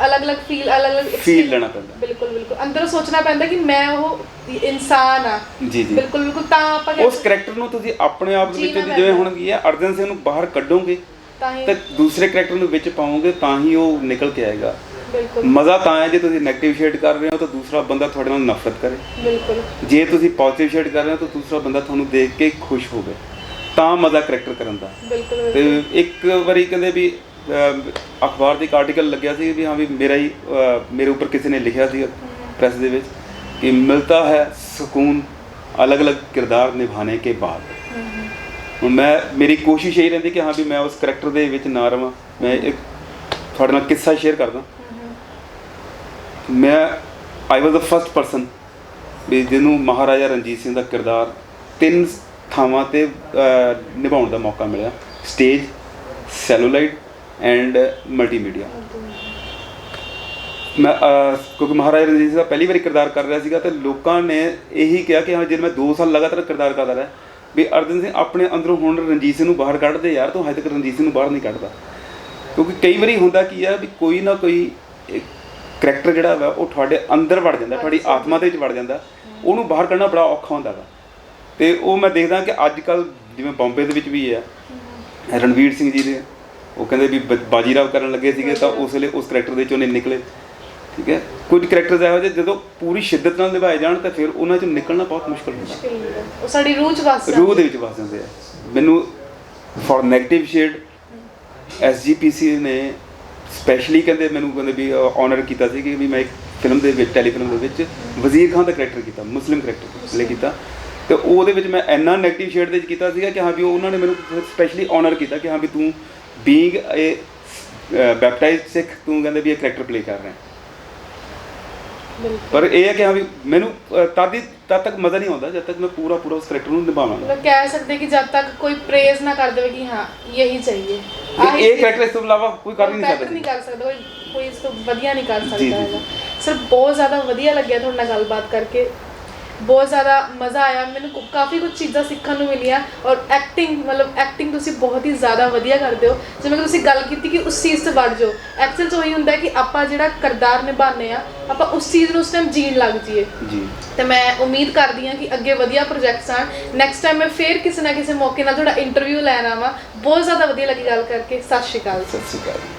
ਅਲੱਗ-ਅਲੱਗ ਫੀਲ ਲੈਣਾ ਪੈਂਦਾ ਬਿਲਕੁਲ ਅੰਦਰੋਂ ਸੋਚਣਾ ਪੈਂਦਾ ਕਿ ਮੈਂ ਉਹ ਇਨਸਾਨ ਆ ਬਿਲਕੁਲ ਤਾਂ ਆਪਾਂ ਉਸ ਕਰੈਕਟਰ ਨੂੰ ਤੁਸੀਂ ਆਪਣੇ ਆਪ ਦੇ ਵਿੱਚ ਜਿਵੇਂ ਹੁਣ ਕੀ ਹੈ ਅਰਜਨ ਸਿੰਘ ਨੂੰ ਬਾਹਰ ਕੱਢੋਗੇ ਤੇ ਦੂਸਰੇ ਕਰੈਕਟਰ ਨੂੰ ਵਿੱਚ ਪਾਓਗੇ ਤਾਂ ਹੀ ਉਹ ਨਿਕਲ ਕੇ ਆਏਗਾ ਮਜ਼ਾ ਤਾਂ ਹੈ ਜੇ ਤੁਸੀਂ ਨੈਗੇਟਿਵ ਸ਼ੇਡ ਕਰ ਰਹੇ ਹੋ ਤਾਂ ਦੂਸਰਾ ਬੰਦਾ ਤੁਹਾਡੇ ਨਾਲ ਨਫ਼ਰਤ ਕਰੇ ਜੇ ਤੁਸੀਂ ਪੋਜ਼ਿਟਿਵ ਸ਼ੇਡ ਕਰ ਰਹੇ ਹੋ ਤਾਂ ਦੂਸਰਾ ਬੰਦਾ ਤੁਹਾਨੂੰ ਦੇਖ ਕੇ ਖੁਸ਼ ਹੋਵੇ ਤਾਂ ਮਜ਼ਾ ਕਰੈਕਟਰ ਕਰਨ ਦਾ ਤੇ ਇੱਕ ਵਾਰੀ ਕਹਿੰਦੇ ਵੀ ਅਖਬਾਰ ਦੀ ਇੱਕ ਆਰਟੀਕਲ ਲੱਗਿਆ ਸੀ ਵੀ ਹਾਂ ਵੀ ਮੇਰੇ ਉੱਪਰ ਕਿਸੇ ਨੇ ਲਿਖਿਆ ਸੀ ਪ੍ਰੈਸ ਦੇ ਵਿੱਚ ਕਿ ਮਿਲਤਾ ਹੈ ਸਕੂਨ ਅਲੱਗ-ਅਲੱਗ ਕਿਰਦਾਰ ਨਿਭਾਣੇ ਕੇ ਬਾਅਦ ਹੁਣ ਮੇਰੀ ਕੋਸ਼ਿਸ਼ ਇਹ ਰਹਿੰਦੀ ਕਿ ਹਾਂ ਵੀ ਮੈਂ ਉਸ ਕਰੈਕਟਰ ਦੇ ਵਿੱਚ ਨਾ ਰਵਾਂ ਮੈਂ ਇੱਕ ਤੁਹਾਡੇ ਨਾਲ ਕਿੱਸਾ ਸ਼ੇਅਰ ਕਰਦਾ ਆਈ ਵਾਜ਼ ਦ ਫਸਟ ਪਰਸਨ ਵੀ ਜਿਹਨੂੰ ਮਹਾਰਾਜਾ ਰਣਜੀਤ ਸਿੰਘ ਦਾ ਕਿਰਦਾਰ 3 ਥਾਵਾਂ 'ਤੇ ਨਿਭਾਉਣ ਦਾ ਮੌਕਾ ਮਿਲਿਆ ਸਟੇਜ ਸੈਲੂਲਾਈਡ ਐਂਡ ਮਲਟੀਮੀਡੀਆ ਮੈਂ ਕਿਉਂਕਿ ਮਹਾਰਾਜਾ ਰਣਜੀਤ ਸਿੰਘ ਦਾ ਪਹਿਲੀ ਵਾਰੀ ਕਿਰਦਾਰ ਕਰ ਰਿਹਾ ਸੀਗਾ ਅਤੇ ਲੋਕਾਂ ਨੇ ਇਹੀ ਕਿਹਾ ਕਿ ਹਾਂ ਜੇ ਮੈਂ 2 ਸਾਲ ਲਗਾਤਾਰ ਕਿਰਦਾਰ ਕਰਦਾ ਰਿਹਾ ਵੀ ਅਰਜਨ ਸਿੰਘ ਆਪਣੇ ਅੰਦਰੋਂ ਹੁਣ ਰਣਜੀਤ ਸਿੰਘ ਨੂੰ ਬਾਹਰ ਕੱਢਦੇ ਯਾਰ ਤੂੰ ਹਜੇ ਤੱਕ ਰਣਜੀਤ ਸਿੰਘ ਨੂੰ ਬਾਹਰ ਨਹੀਂ ਕੱਢਦਾ ਕਿਉਂਕਿ ਕਈ ਵਾਰੀ ਹੁੰਦਾ ਕੀ ਆ ਵੀ ਕੋਈ ਨਾ ਕੋਈ ਕਰੈਕਟਰ ਜਿਹੜਾ ਵਾ ਉਹ ਤੁਹਾਡੇ ਅੰਦਰ ਵੜ ਜਾਂਦਾ ਤੁਹਾਡੀ ਆਤਮਾ ਦੇ ਵਿੱਚ ਵੜ ਜਾਂਦਾ ਉਹਨੂੰ ਬਾਹਰ ਕੱਢਣਾ ਬੜਾ ਔਖਾ ਹੁੰਦਾ ਵਾ ਤੇ ਉਹ ਮੈਂ ਦੇਖਦਾ ਕਿ ਅੱਜ ਕੱਲ੍ਹ ਜਿਵੇਂ ਬੰਬੇ ਦੇ ਵਿੱਚ ਵੀ ਹੈ ਰਣਵੀਰ ਸਿੰਘ ਜੀ ਦੇ, ਉਹ ਕਹਿੰਦੇ ਵੀ ਬਾਜੀਰਾਵ ਕਰਨ ਲੱਗੇ ਸੀਗੇ ਤਾਂ ਉਸ ਵੇਲੇ ਉਸ ਕਰੈਕਟਰ ਦੇ ਵਿੱਚੋਂ ਨਿਕਲੇ, ਠੀਕ ਹੈ। ਕੁਝ ਕਰੈਕਟਰਸ ਇਹੋ ਜਿਹੇ ਜਦੋਂ ਪੂਰੀ ਸ਼ਿੱਦਤ ਨਾਲ ਨਿਭਾਏ ਜਾਣ ਤਾਂ ਫਿਰ ਉਹਨਾਂ 'ਚੋਂ ਨਿਕਲਣਾ ਬਹੁਤ ਮੁਸ਼ਕਲ ਹੁੰਦਾ, ਉਹ ਸਾਡੀ ਰੂਹ 'ਚ ਵਸ ਜਾਂਦੇ, ਰੂਹ ਦੇ ਵਿੱਚ ਵਸ ਜਾਂਦੇ ਆ। ਮੈਨੂੰ ਫॉर ਨੈਗੇਟਿਵ ਸ਼ੇਡ SGPC ਨੇ ਸਪੈਸ਼ਲੀ ਕਹਿੰਦੇ ਵੀ ਆਨਰ ਕੀਤਾ ਸੀ ਕਿ ਵੀ ਮੈਂ ਇੱਕ ਫਿਲਮ ਦੇ ਵਿੱਚ, ਟੈਲੀਫਿਲਮ ਦੇ ਵਿੱਚ ਵਜ਼ੀਰ ਖਾਨ ਦਾ ਕਰੈਕਟਰ ਕੀਤਾ, ਮੁਸਲਿਮ ਕਰੈਕਟਰ ਪਲੇ ਕੀਤਾ, ਤੇ ਉਹਦੇ ਵਿੱਚ ਮੈਂ ਇੰਨਾ ਨੈਗੇਟਿਵ ਸ਼ੇਡ ਦੇ ਵਿੱਚ ਕੀਤਾ ਸੀਗਾ ਕਿ ਹਾਂ ਵੀ ਉਹਨਾਂ ਨੇ ਮੈਨੂੰ ਸਪੈਸ਼ਲੀ ਆਨਰ ਕੀਤਾ ਕਿ ਹਾਂ ਵੀ ਤੂੰ ਬੀਇੰਗ ਏ ਬੈਪਟਾਈਜ਼ਡ ਸਿੱਖ, ਤੂੰ ਕਹਿੰਦੇ ਵੀ ਇਹ ਕਰੈਕਟਰ ਪਲੇ ਕਰ ਰਿਹਾ। ਪਰ ਇਹ ਹੈ ਕਿ ਹਾਂ ਵੀ ਮੈਨੂੰ ਤਦ ਤੱਕ ਮਜ਼ਾ ਨਹੀਂ ਆਉਂਦਾ ਜਦ ਤੱਕ ਮੈਂ ਪੂਰਾ ਉਸ ਕਰੈਕਟਰ ਨੂੰ ਨਿਭਾਵਾਂਗਾ। ਮਤਲਬ ਕਹਿ ਸਕਦੇ ਕਿ ਜਦ ਤੱਕ ਕੋਈ ਪ੍ਰੇਜ਼ ਨਾ ਕਰ ਦੇਵੇ ਕਿ ਹਾਂ ਇਹੀ ਚਾਹੀਏ, ਇਹ ਕਰੈਕਟਰ ਇਸ ਤੋਂ ਇਲਾਵਾ ਕੋਈ ਕਰ ਨਹੀਂ ਸਕਦਾ, ਕੋਈ ਇਸ ਤੋਂ ਵਧੀਆ ਨਹੀਂ ਕਰ ਸਕਦਾ ਹੈਗਾ। ਸਰ ਬਹੁਤ ਜ਼ਿਆਦਾ ਵਧੀਆ ਲੱਗਿਆ ਤੁਹਾਡੇ ਨਾਲ ਗੱਲਬਾਤ ਕਰਕੇ, ਬਹੁਤ ਜ਼ਿਆਦਾ ਮਜ਼ਾ ਆਇਆ ਮੈਨੂੰ, ਕਾਫੀ ਕੁਝ ਚੀਜ਼ਾਂ ਸਿੱਖਣ ਨੂੰ ਮਿਲੀਆਂ। ਔਰ ਐਕਟਿੰਗ ਤੁਸੀਂ ਬਹੁਤ ਹੀ ਜ਼ਿਆਦਾ ਵਧੀਆ ਕਰਦੇ ਹੋ। ਜਿਵੇਂ ਕਿ ਤੁਸੀਂ ਗੱਲ ਕੀਤੀ ਕਿ ਉਸ ਚੀਜ਼ 'ਚ ਵੜ ਜਾਓ, ਐਕਚੁਅਲ 'ਚ ਉਹੀ ਹੁੰਦਾ ਕਿ ਆਪਾਂ ਜਿਹੜਾ ਕਿਰਦਾਰ ਨਿਭਾਉਂਦੇ ਆ ਆਪਾਂ ਉਸ ਚੀਜ਼ ਨੂੰ ਉਸ ਟਾਈਮ ਜੀਣ ਲੱਗ ਜਾਈਏ ਜੀ। ਤੇ ਮੈਂ ਉਮੀਦ ਕਰਦੀ ਹਾਂ ਕਿ ਅੱਗੇ ਵਧੀਆ ਪ੍ਰੋਜੈਕਟਸ ਆਣ। ਨੈਕਸਟ ਟਾਈਮ ਮੈਂ ਫੇਰ ਕਿਸੇ ਨਾ ਕਿਸੇ ਮੌਕੇ ਨਾਲ ਤੁਹਾਡਾ ਇੰਟਰਵਿਊ ਲੈਣ ਆਵਾਂ। ਬਹੁਤ ਜ਼ਿਆਦਾ ਵਧੀਆ ਲੱਗੀ ਗੱਲ ਕਰਕੇ। ਸਤਿ ਸ਼੍ਰੀ ਅਕਾਲ। ਸਤਿ ਸ਼੍ਰੀ ਅਕਾਲ।